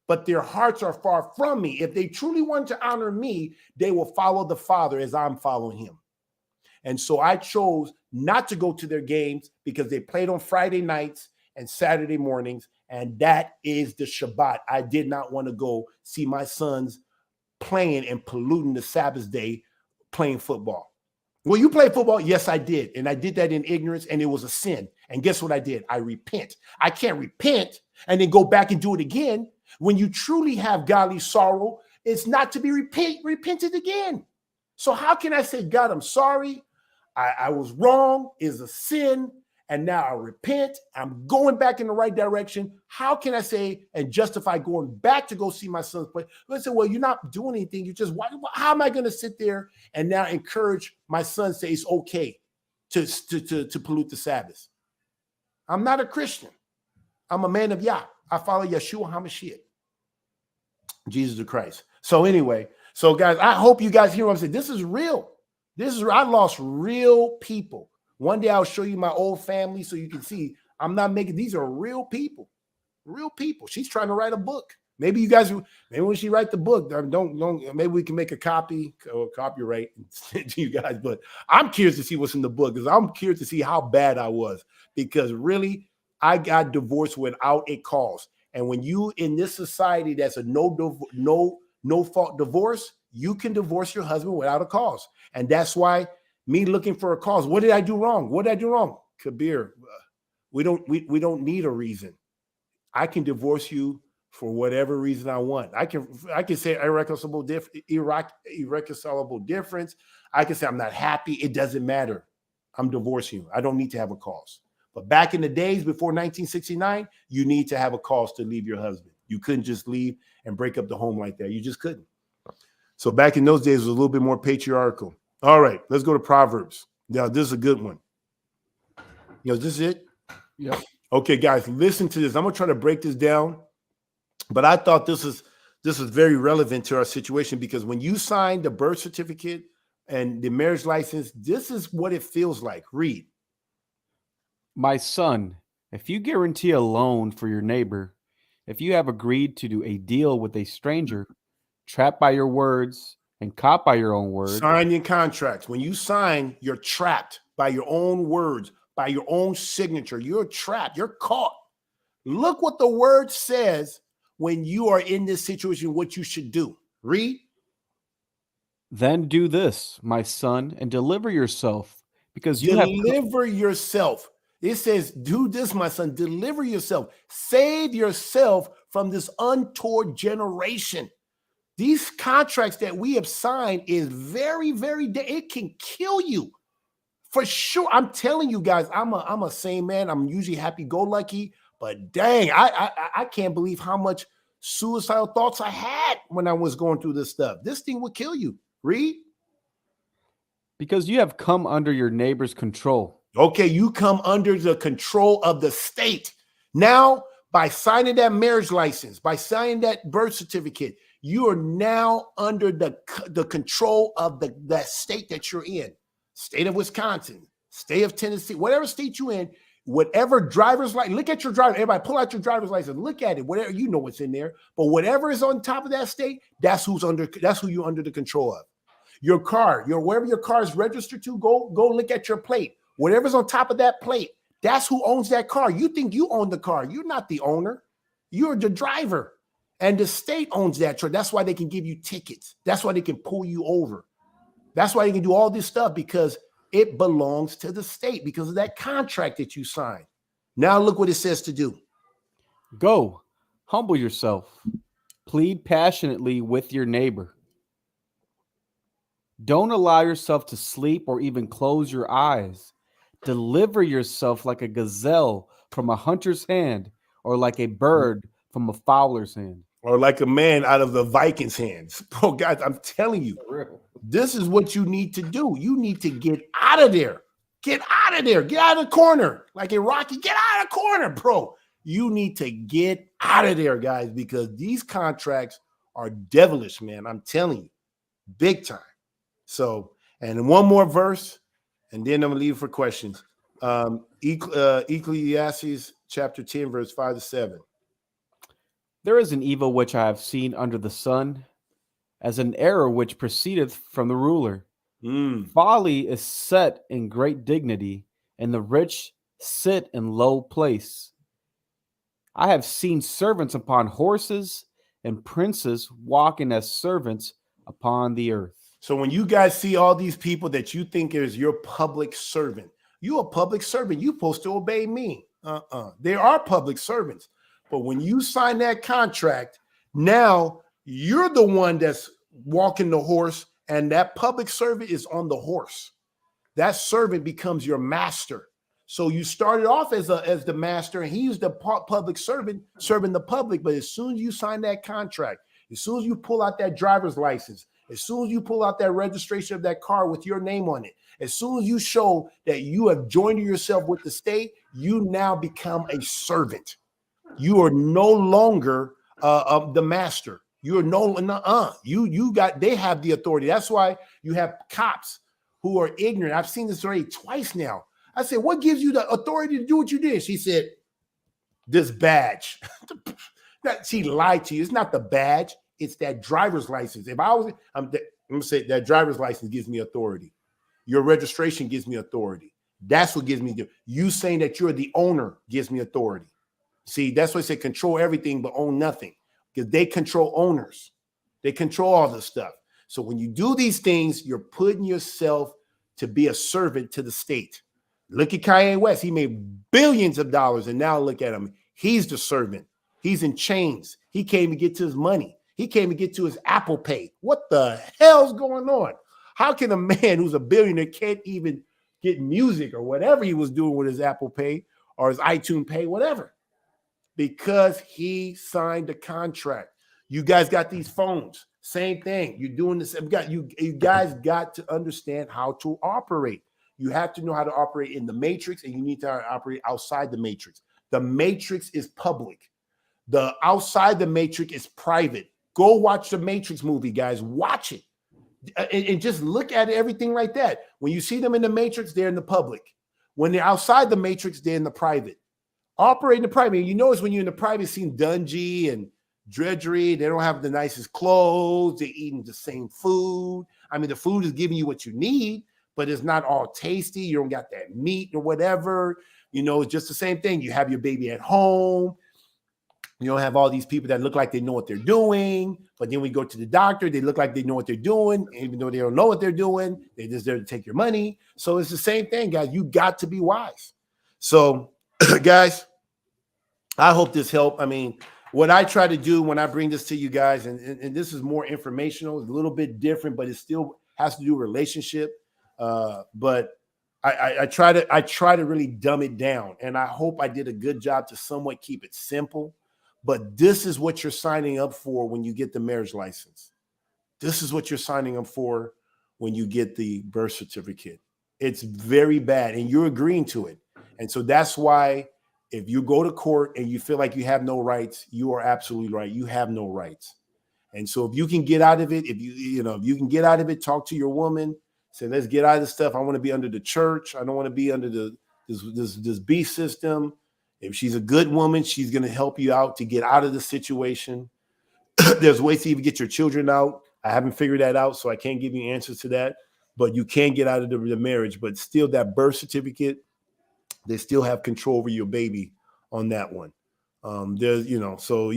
but their hearts are far from me. If they truly want to honor me, they will follow the Father as I'm following him. And so I chose not to go to their games because they played on Friday nights and Saturday mornings. And that is the Shabbat. I did not want to go see my sons playing and polluting the Sabbath day playing football. Well, you play football? Yes, I did. And I did that in ignorance, and it was a sin. And guess what I did? I repent. I can't repent and then go back and do it again. When you truly have godly sorrow, it's not to be repented again. So how can I say, God, I'm sorry. I was wrong, is a sin, and now I repent. I'm going back in the right direction. How can I say and justify going back to go see my sons play? Let's say, well, you're not doing anything. You just, how am I going to sit there and now encourage my son say it's okay to pollute the Sabbath? I'm not a Christian. I'm a man of Yah. I follow Yeshua HaMashiach, Jesus the Christ. So anyway, so guys, I hope you guys hear what I'm saying. This is real. I lost real people. One day I'll show you my old family so you can see I'm not making, these are real people. Real people. She's trying to write a book. Maybe you guys, maybe when she write the book, maybe we can make a copy or copyright and send to you guys. But I'm curious to see what's in the book because I'm curious to see how bad I was because really I got divorced without a cause. And when you in this society that's a no fault divorce, you can divorce your husband without a cause. And that's why me looking for a cause. What did I do wrong? What did I do wrong? Kabir, we don't need a reason. I can divorce you for whatever reason I want. I can say irreconcilable difference. I can say I'm not happy. It doesn't matter. I'm divorcing you. I don't need to have a cause. But back in the days before 1969, you need to have a cause to leave your husband. You couldn't just leave and break up the home like that. You just couldn't. So back in those days, it was a little bit more patriarchal. All right, let's go to Proverbs. Now, this is a good one. Is this it?
Yep.
Okay, guys, listen to this. I'm going to try to break this down. But I thought this is very relevant to our situation because when you sign the birth certificate and the marriage license, this is what it feels like. Read.
My son, If you guarantee a loan for your neighbor, if you have agreed to do a deal with a stranger, trapped by your words and caught by your own word,
Signing contracts. When you sign, you're trapped by your own words, by your own signature. You're trapped. You're caught. Look what the word says when you are in this situation, what you should do. Read.
then do this, my son, and deliver yourself, because you have
Deliver yourself. It says, do this, my son. Deliver yourself. Save yourself from this untoward generation. These contracts that we have signed is very, very, it can kill you. For sure. I'm telling you guys, I'm a sane man. I'm usually happy-go-lucky, but dang, I can't believe how much suicidal thoughts I had when I was going through this stuff. This thing will kill you. Read.
because you have come under your neighbor's control.
Okay, you come under the control of the state. Now, by signing that marriage license, by signing that birth certificate, you are now under the control of the state that you're in. State of Wisconsin, state of Tennessee, whatever state you're in, whatever driver's license, look at your driver. Everybody pull out your driver's license, look at it, whatever, you know what's in there. But whatever is on top of that state, that's who you're under the control of. Your car, wherever your car is registered to, go look at your plate. Whatever's on top of that plate, that's who owns that car. You think you own the car. You're not the owner. You're the driver. And the state owns that truck. That's why they can give you tickets. That's why they can pull you over. That's why they can do all this stuff, because it belongs to the state because of that contract that you signed. Now look what it says to do.
Go, humble yourself, plead passionately with your neighbor. Don't allow yourself to sleep or even close your eyes. Deliver yourself like a gazelle from a hunter's hand, or like a bird from a fowler's hand.
Or like a man out of the Vikings' hands. Bro, guys, I'm telling you, this is what you need to do. You need to get out of there. Get out of there. Get out of the corner. Like in Rocky, get out of the corner, bro. You need to get out of there, guys, because these contracts are devilish, man. I'm telling you, big time. So, and one more verse, and then I'm going to leave for questions. Ecclesiastes chapter 10, verse 5-7.
There is an evil which I have seen under the sun, as an error which proceedeth from the ruler. Folly is set in great dignity, and the rich sit in low place. I have seen servants upon horses, and princes walking as servants upon the earth.
So when you guys see all these people that you think is your public servant, you a public servant, you're supposed to obey me. They are public servants. But when you sign that contract, now you're the one that's walking the horse, and that public servant is on the horse. That servant becomes your master. So you started off as the master, and he's the public servant serving the public. But as soon as you sign that contract, as soon as you pull out that driver's license, as soon as you pull out that registration of that car with your name on it, as soon as you show that you have joined yourself with the state, you now become a servant. You are no longer the master. You are they have the authority. That's why you have cops who are ignorant. I've seen this already twice now. I said, what gives you the authority to do what you did? She said, this badge. She lied to you. It's not the badge. It's that driver's license. If I'm going to say that driver's license gives me authority. Your registration gives me authority. That's what gives me you saying that you're the owner gives me authority. See, that's why I say control everything but own nothing, because they control owners. They control all this stuff. So when you do these things, you're putting yourself to be a servant to the state. Look at Kanye West. He made billions of dollars, and now look at him. He's the servant. He's in chains. He can't even get to his money. He can't even get to his Apple Pay. What the hell's going on? How can a man who's a billionaire can't even get music or whatever he was doing with his Apple Pay or his iTunes Pay, whatever? Because he signed a contract. You guys got these phones. Same thing. You're doing this. You guys got to understand how to operate. You have to know how to operate in the matrix, and you need to operate outside the matrix. The matrix is public. The outside the matrix is private. Go watch the Matrix movie, guys. Watch it. And just look at everything like that. When you see them in the matrix, they're in the public. When they're outside the matrix, they're in the private. Operate in the private. You notice when you're in the private scene, dungy and drudgery, they don't have the nicest clothes. They're eating the same food. I mean, the food is giving you what you need, but it's not all tasty. You don't got that meat or whatever. You know, it's just the same thing. You have your baby at home. You don't have all these people that look like they know what they're doing, but then we go to the doctor, they look like they know what they're doing, even though they don't know what they're doing. They're just there to take your money. So it's the same thing, guys. You got to be wise. So, guys, I hope this helped. I mean, what I try to do when I bring this to you guys, and this is more informational, it's a little bit different, but it still has to do with relationship. But I try to really dumb it down, and I hope I did a good job to somewhat keep it simple. But this is what you're signing up for when you get the marriage license. This is what you're signing up for when you get the birth certificate. It's very bad, and you're agreeing to it. And so that's why if you go to court and you feel like you have no rights, you are absolutely right. You have no rights. And so if you can get out of it, if you can get out of it, talk to your woman, say, let's get out of this stuff. I want to be under the church. I don't want to be under this beast system. If she's a good woman, she's going to help you out to get out of the situation. There's ways to even get your children out. I haven't figured that out, so I can't give you answers to that. But you can get out of the marriage. But still, that birth certificate, they still have control over your baby on that one. So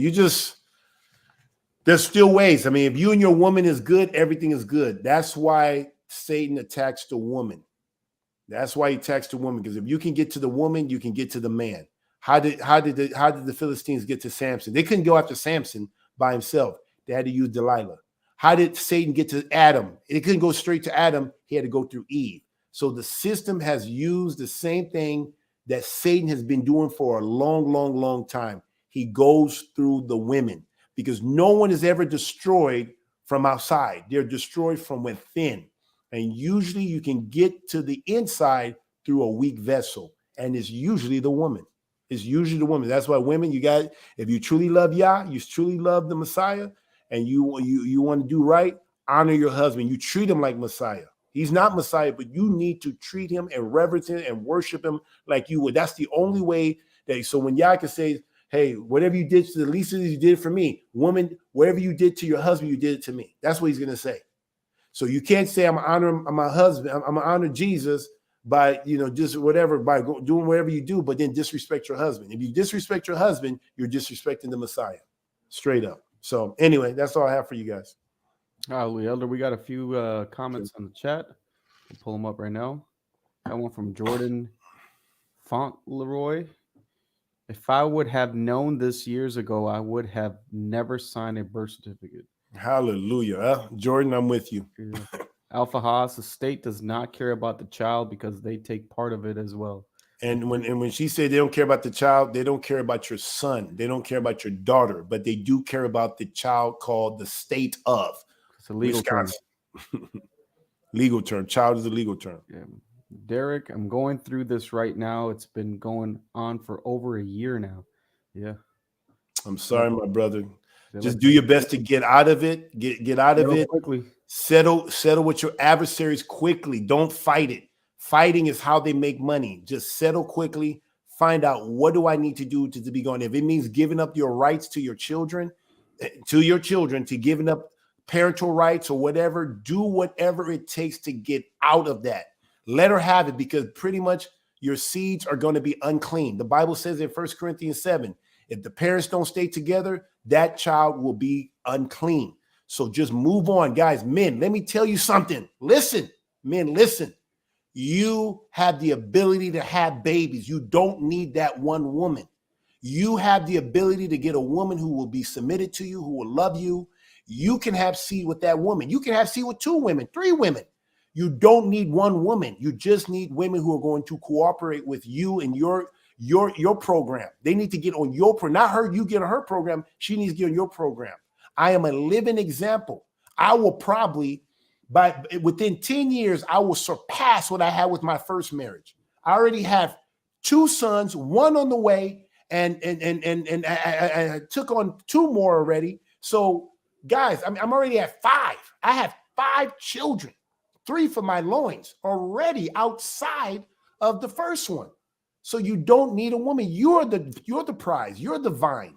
there's still ways. I mean, if you and your woman is good, everything is good. That's why Satan attacks the woman. That's why he attacks the woman, because if you can get to the woman, you can get to the man. How did the Philistines get to Samson? They couldn't go after Samson by himself. They had to use Delilah. How did Satan get to Adam? It couldn't go straight to Adam. He had to go through Eve. So the system has used the same thing that Satan has been doing for a long, long, long time. He goes through the women, because no one is ever destroyed from outside. They're destroyed from within. And usually you can get to the inside through a weak vessel. And it's usually the woman. It's usually the woman. That's why women, if you truly love Yah, you truly love the Messiah, and you want to do right, honor your husband. You treat him like Messiah. He's not Messiah, but you need to treat him and reverence him and worship him like you would. That's the only way so when Yah can say, hey, whatever you did to the least of these, you did for me. Woman, whatever you did to your husband, you did it to me. That's what he's going to say. So you can't say I'm honoring my husband. I'm gonna honor Jesus by just whatever, by doing whatever you do, but then disrespect your husband. If you disrespect your husband, you're disrespecting the Messiah, straight up. So anyway, that's all I have for you guys.
Hallelujah, Elder. We got a few comments on the chat. We'll pull them up right now. Got one from Jordan Fauntleroy. If I would have known this years ago, I would have never signed a birth certificate.
Hallelujah. Jordan, I'm with you.
Yeah. Alpha Haas, the state does not care about the child because they take part of it as well.
And when she said they don't care about the child, they don't care about your son. They don't care about your daughter, but they do care about the child called the state of.
It's a legal term.
Legal term. Child is a legal term.
Yeah. Derek, I'm going through this right now. It's been going on for over a year now. Yeah.
I'm sorry, my brother. Just do your best to get out of it. Get out of it
quickly.
Settle with your adversaries quickly. Don't fight it. Fighting is how they make money. Just settle quickly. Find out, what do I need to do to be going. If it means giving up your rights to your children, to giving up parental rights or whatever, do whatever it takes to get out of that. Let her have it, because pretty much your seeds are going to be unclean. The Bible says in 1 Corinthians 7, if the parents don't stay together, that child will be unclean. So just move on, guys. Men, let me tell you something. Listen, men, listen. You have the ability to have babies. You don't need that one woman. You have the ability to get a woman who will be submitted to you, who will love you. You can have seed with that woman. You can have seed with 2 women, 3 women. You don't need one woman. You just need women who are going to cooperate with you and your program. They need to get on your program. Not her, you get on her program. She needs to get on your program. I am a living example. I will probably, within 10 years, I will surpass what I had with my first marriage. I already have 2 sons, 1 on the way, and I took on 2 more already. So, guys, I'm already at 5. I have 5 children, 3 for my loins, already outside of the first one. So you don't need a woman. You're the prize. You're the vine.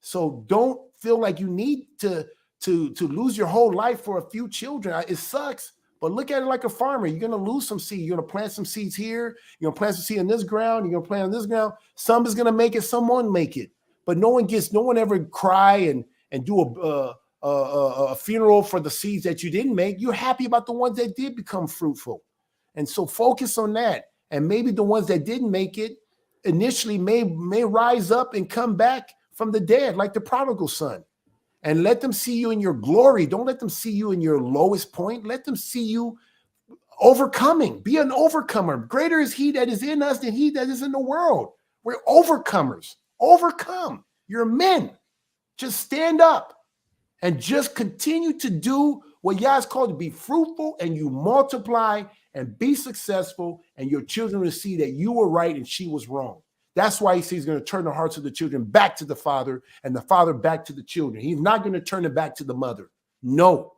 So don't feel like you need to lose your whole life for a few children. It sucks, but look at it like a farmer. You're going to lose some seed. You're going to plant some seeds here. You're going to plant some seed in this ground. You're going to plant on this ground. Some is going to make it. Some won't make it. But no one ever cry and do a funeral for the seeds that you didn't make. You're happy about the ones that did become fruitful. And so focus on that. And maybe the ones that didn't make it initially may rise up and come back from the dead, like the prodigal son. And let them see you in your glory. Don't let them see you in your lowest point. Let them see you overcoming. Be an overcomer. Greater is he that is in us than he that is in the world. We're overcomers. Overcome. You're men. Just stand up and just continue to do what Yah's called to be fruitful, and you multiply and be successful, and your children will see that you were right and she was wrong. That's why he says he's going to turn the hearts of the children back to the father and the father back to the children. He's not going to turn it back to the mother. No.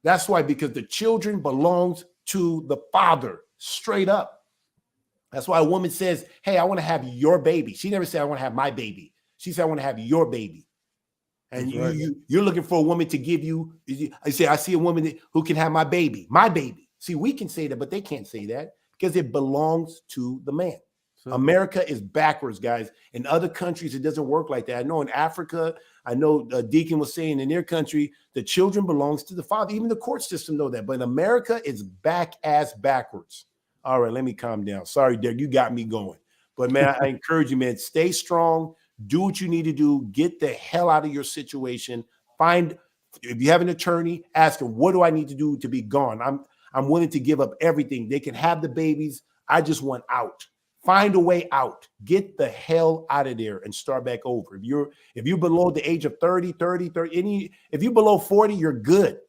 That's why, because the children belongs to the father, straight up. That's why a woman says, hey, I want to have your baby. She never said, I want to have my baby. She said, I want to have your baby. And you're looking for a woman to give you. I say, I see a woman who can have my baby. My baby. See, we can say that, but they can't say that because it belongs to the man. So America is backwards, guys. In other countries, it doesn't work like that. I know in Africa, I know Deacon was saying in their country, the children belongs to the father. Even the court system know that. But in America, it's backwards. All right, let me calm down. Sorry, Derek, you got me going. But, man, I encourage you, man, stay strong. Do what you need to do. Get the hell out of your situation. If you have an attorney, ask him, what do I need to do to be gone? I'm willing to give up everything. They can have the babies. I just want out. Find a way out. Get the hell out of there and start back over. If you're below the age of 30, if you're below 40, you're good.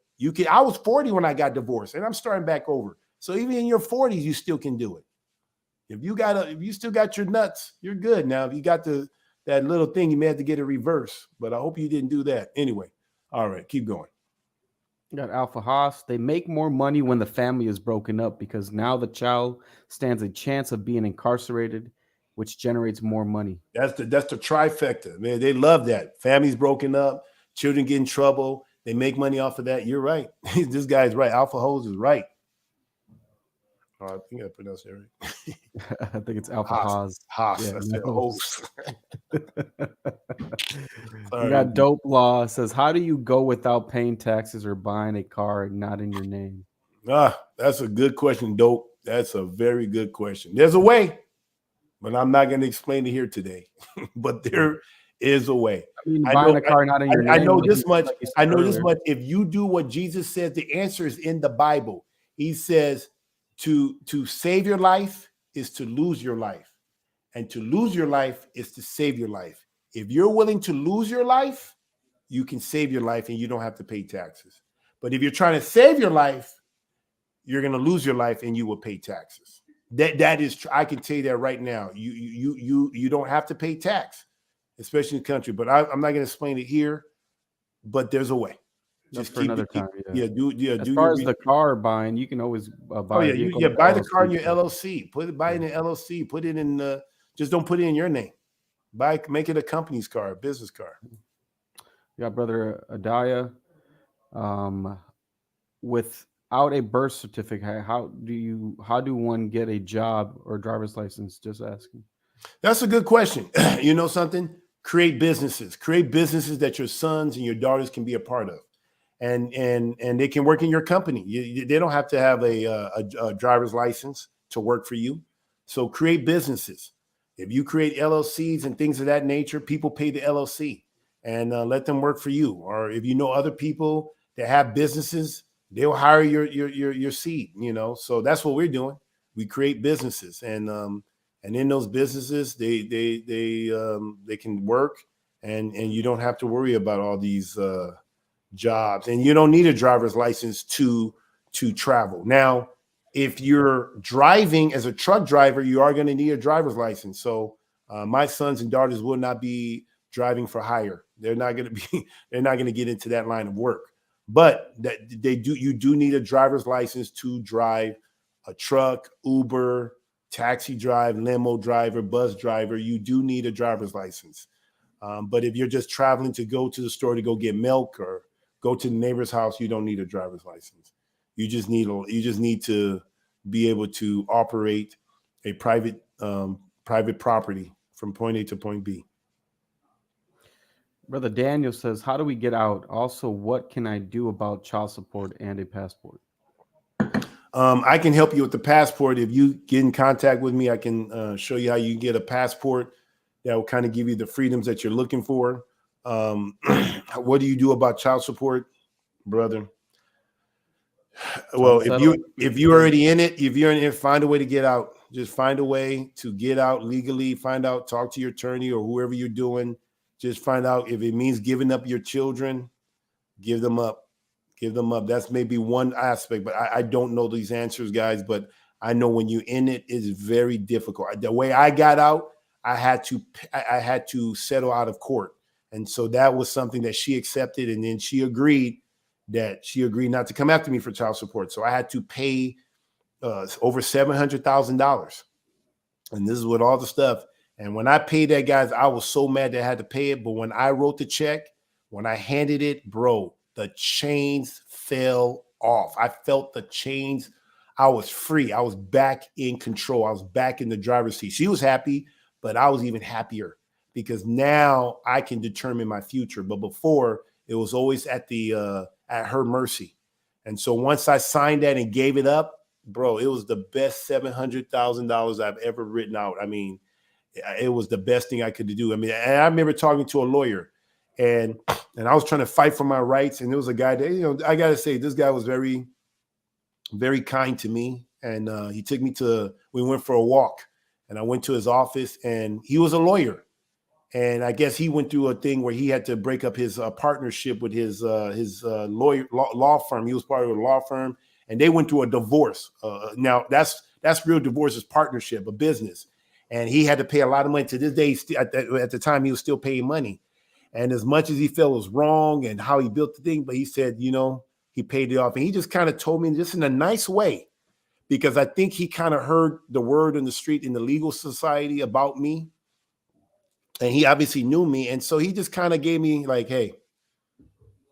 I was 40 when I got divorced, and I'm starting back over. So even in your 40s, you still can do it. If you still got your nuts, you're good. Now, if you got that little thing, you may have to get a reverse, but I hope you didn't do that. Anyway, all right, keep going.
Got Alpha Haas. They make more money when the family is broken up because now the child stands a chance of being incarcerated, which generates more money.
That's the trifecta, man. They love that. Families broken up, children get in trouble. They make money off of that. You're right. This guy's right. Alpha Hose is right. Oh, I think I pronounced it right.
I think it's Alpha Haas.
Haas.
Yeah,
That's the host.
We got Dope Law. Says, how do you go without paying taxes or buying a car not in your name?
That's a good question, Dope. That's a very good question. There's a way, but I'm not going to explain it here today. But there is a way.
I mean, buying a car not in your name.
I know this much. I know this much. If you do what Jesus says, the answer is in the Bible. He says to save your life is to lose your life. And to lose your life is to save your life. If you're willing to lose your life, you can save your life and you don't have to pay taxes. But if you're trying to save your life, you're going to lose your life and you will pay taxes. That is true. I can tell you that right now. You don't have to pay tax, especially in the country. But I'm not going to explain it here. But there's a way.
Just for another time.
Yeah.
As far as the car buying, you can always buy.
Buy the car in your LLC. Buy it in an LLC. Put it in. Just don't put it in your name. Make it a company's car, a business car.
You got Brother Adaya. Without a birth certificate, how do one get a job or driver's license? Just asking.
That's a good question. You know something? Create businesses that your sons and your daughters can be a part of, and they can work in your company. They don't have to have a driver's license to work for you. So create businesses. If you create LLCs and things of that nature, people pay the LLC and let them work for you. Or if you know other people that have businesses, they'll hire your seed. You know, so that's what we're doing. We create businesses, and in those businesses, they can work, and you don't have to worry about all these jobs, and you don't need a driver's license to travel. Now, if you're driving as a truck driver, you are going to need a driver's license. So my sons and daughters will not be driving for hire. They're not going to get into that line of work. But you do need a driver's license to drive a truck, Uber, taxi drive, limo driver, bus driver, you do need a driver's license. But if you're just traveling to go to the store to go get milk or go to the neighbor's house, you don't need a driver's license. You just need to be able to operate a private property from point A to point B.
Brother Daniel says, how do we get out? Also, what can I do about child support and a passport?
I can help you with the passport. If you get in contact with me, I can show you how you get a passport that will kind of give you the freedoms that you're looking for. What do you do about child support, brother? Well, if you're already in it, if you're in it, find a way to get out. Just find a way to get out legally. Talk to your attorney or whoever you're doing. Just find out if it means giving up your children, give them up. Give them up. That's maybe one aspect, but I don't know these answers, guys. But I know when you're in it, it's very difficult. The way I got out, I had to settle out of court, and so that was something that she accepted, and then she agreed not to come after me for child support. So I had to pay over $700,000, and this is with all the stuff. And when I paid that, guys, I was so mad that I had to pay it. But when I wrote the check, when I handed it, bro, the chains fell off. I felt the chains. I was free. I was back in control. I was back in the driver's seat. She was happy, but I was even happier because now I can determine my future. But before, it was always at her mercy. And so once I signed that and gave it up, bro, it was the best $700,000 I've ever written out. I mean, it was the best thing I could do. I mean, and I remember talking to a lawyer, and I was trying to fight for my rights. And there was a guy that, I got to say, this guy was very, very kind to me. And he took me we went for a walk, and I went to his office, and he was a lawyer. And I guess he went through a thing where he had to break up his partnership with his law firm. He was part of a law firm, and they went through a divorce. Now that's real divorce is partnership, a business. And he had to pay a lot of money. To this day, at the time, he was still paying money. And as much as he felt was wrong and how he built the thing, but he said, he paid it off. And he just kind of told me just in a nice way, because I think he kind of heard the word in the street in the legal society about me. And he obviously knew me. And so he just kind of gave me like, hey,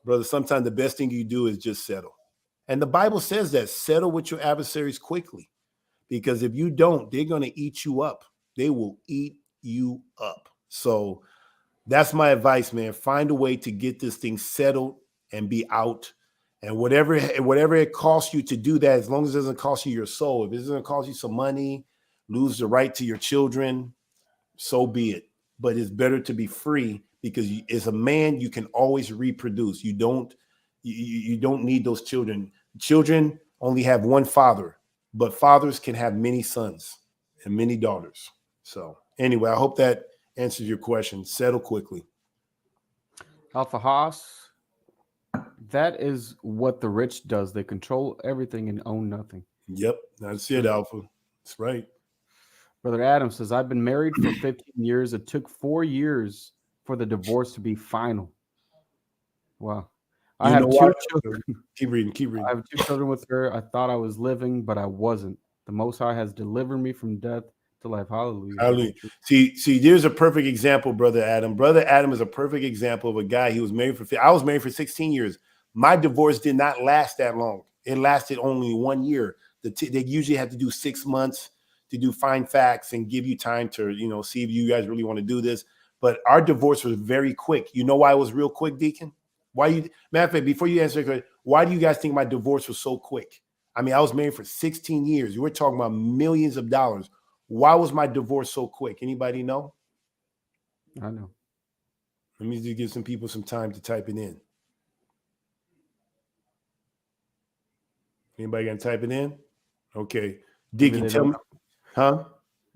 brother, sometimes the best thing you do is just settle. And the Bible says that settle with your adversaries quickly, because if you don't, they're going to eat you up. They will eat you up. So that's my advice, man. Find a way to get this thing settled and be out. And whatever it costs you to do that, as long as it doesn't cost you your soul, if it doesn't cost you some money, lose the right to your children, so be it. But it's better to be free, because as a man, you can always reproduce. You don't need those children. Children only have one father, but fathers can have many sons and many daughters. So anyway, I hope that answers your question. Settle quickly.
Alpha Haas, that is what the rich does. They control everything and own nothing.
Yep, that's it, Alpha. That's right.
Brother Adam says, I've been married for 15 years. It took 4 years for the divorce to be final. Wow. I have two children.
Keep reading.
I have 2 children with her. I thought I was living, but I wasn't. The Most High has delivered me from death to life. Hallelujah.
Hallelujah. See, there's a perfect example, Brother Adam. Brother Adam is a perfect example of a guy. I was married for 16 years. My divorce did not last that long. It lasted only 1 year. They usually have to do 6 months to do fine facts and give you time to, see if you guys really want to do this. But our divorce was very quick. You know why it was real quick, Deacon? Matter of fact, before you answer, why do you guys think my divorce was so quick? I mean, I was married for 16 years. We're talking about millions of dollars. Why was my divorce so quick? Anybody know?
I know.
Let me just give some people some time to type it in. Anybody gonna type it in? Okay. Deacon, tell me. Huh?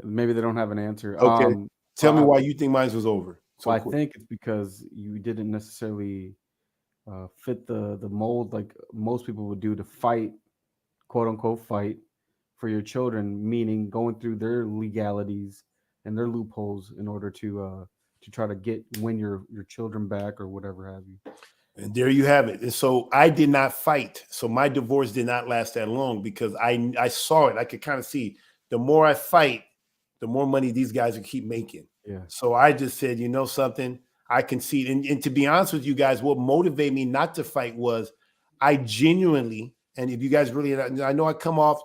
Maybe they don't have an answer.
Okay. Tell me why you think mine was over.
So I think it's because you didn't necessarily fit the mold like most people would do to fight, quote unquote, fight for your children, meaning going through their legalities and their loopholes in order to try to win your children back or whatever have you.
And there you have it. And so I did not fight. So my divorce did not last that long because I saw it. I could kind of see the more I fight, the more money these guys will keep making.
Yeah.
So I just said, you know something, I concede. And to be honest with you guys, what motivated me not to fight was I genuinely, and if you guys really, I know I come off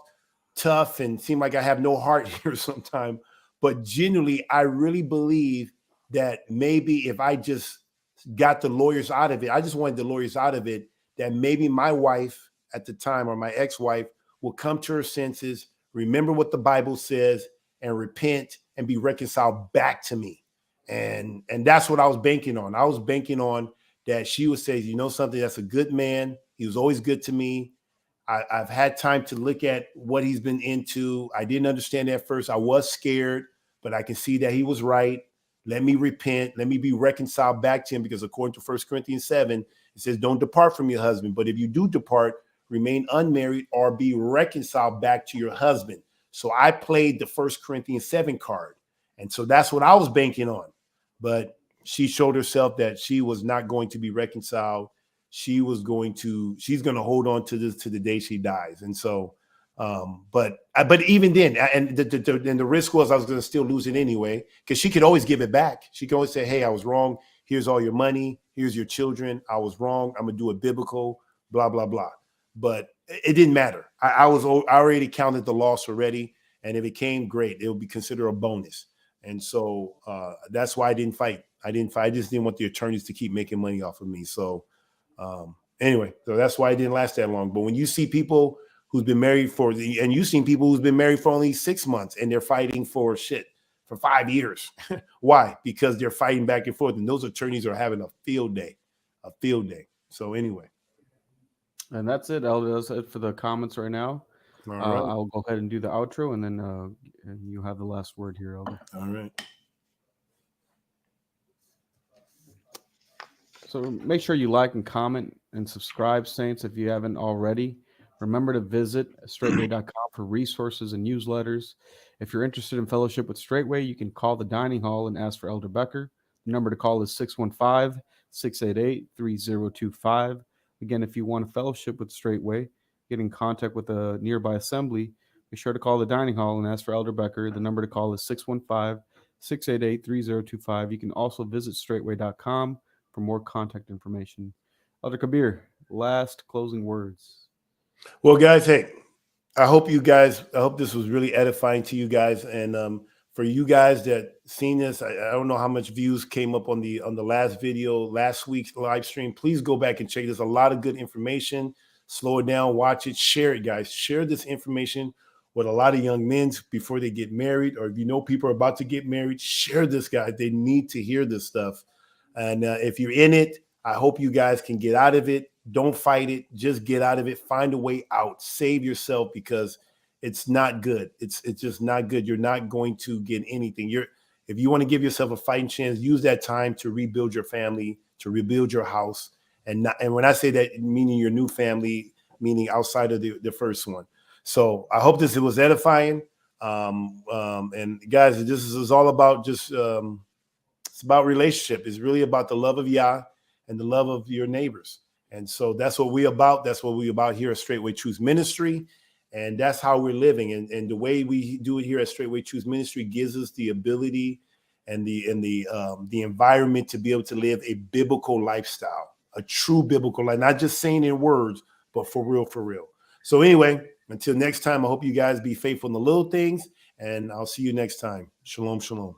tough and seem like I have no heart here sometimes, but genuinely, I really believe that maybe if I just got the lawyers out of it, I just wanted the lawyers out of it, that maybe my wife at the time, or my ex-wife, will come to her senses, remember what the Bible says, and repent and be reconciled back to me. And that's what I was banking on. I was banking on that she would say, you know something, that's a good man. He was always good to me. I've had time to look at what he's been into. I didn't understand at first. I was scared, but I can see that he was right. Let me repent. Let me be reconciled back to him, because according to 1 Corinthians 7, it says, don't depart from your husband. But if you do depart, remain unmarried or be reconciled back to your husband. So I played the 1 Corinthians 7 card. And so that's what I was banking on. But she showed herself that she was not going to be reconciled. She's going to hold on to this to the day she dies. And so, but even then, and the risk was I was going to still lose it anyway, because she could always give it back. She could always say, hey, I was wrong. Here's all your money. Here's your children. I was wrong. I'm going to do it biblical, blah, blah, blah. But it didn't matter. I already counted the loss already. And if it came, great. It would be considered a bonus. And so that's why I didn't fight. I just didn't want the attorneys to keep making money off of me. So anyway, so that's why it didn't last that long. But when you see people who's been married and you've seen people who's been married for only 6 months and they're fighting for 5 years. Why? Because they're fighting back and forth. And those attorneys are having a field day. So anyway.
And that's it, Elder. That's it for the comments right now.
All right.
I'll go ahead and do the outro, and then and you have the last word here, Elder.
All right.
So make sure you like and comment and subscribe, Saints, if you haven't already. Remember to visit straightway.com for resources and newsletters. If you're interested in fellowship with Straightway, you can call the dining hall and ask for Elder Becker. The number to call is 615-688-3025. Again, if you want a fellowship with Straightway, get in contact with a nearby assembly, be sure to call the dining hall and ask for Elder Becker. The number to call is 615-688-3025. You can also visit straightway.com for more contact information. Elder Kabir, last closing words.
Well, guys, hey, I hope this was really edifying to you guys. And for you guys that seen this, I don't know how much views came up on the last video, last week's live stream. Please go back and check. There's a lot of good information. Slow it down, watch it, share it, guys. Share this information with a lot of young men before they get married, or if you know people are about to get married, share this, guys. They need to hear this stuff. And if you're in it, I hope you guys can get out of it. Don't fight it. Just get out of it. Find a way out. Save yourself, because it's not good. It's just not good. You're not going to get anything. If you want to give yourself a fighting chance, use that time to rebuild your family, to rebuild your house. And when I say that, meaning your new family, meaning outside of the first one. So I hope this was edifying. And guys, this is all about just it's about relationship. It's really about the love of Yah and the love of your neighbors. And so that's what we about. That's what we about here at Straightway Truth Ministry. And that's how we're living. And the way we do it here at Straightway Truth Ministry gives us the ability and the environment to be able to live a biblical lifestyle, a true biblical life, not just saying in words, but for real, for real. So anyway, until next time, I hope you guys be faithful in the little things, and I'll see you next time. Shalom, shalom.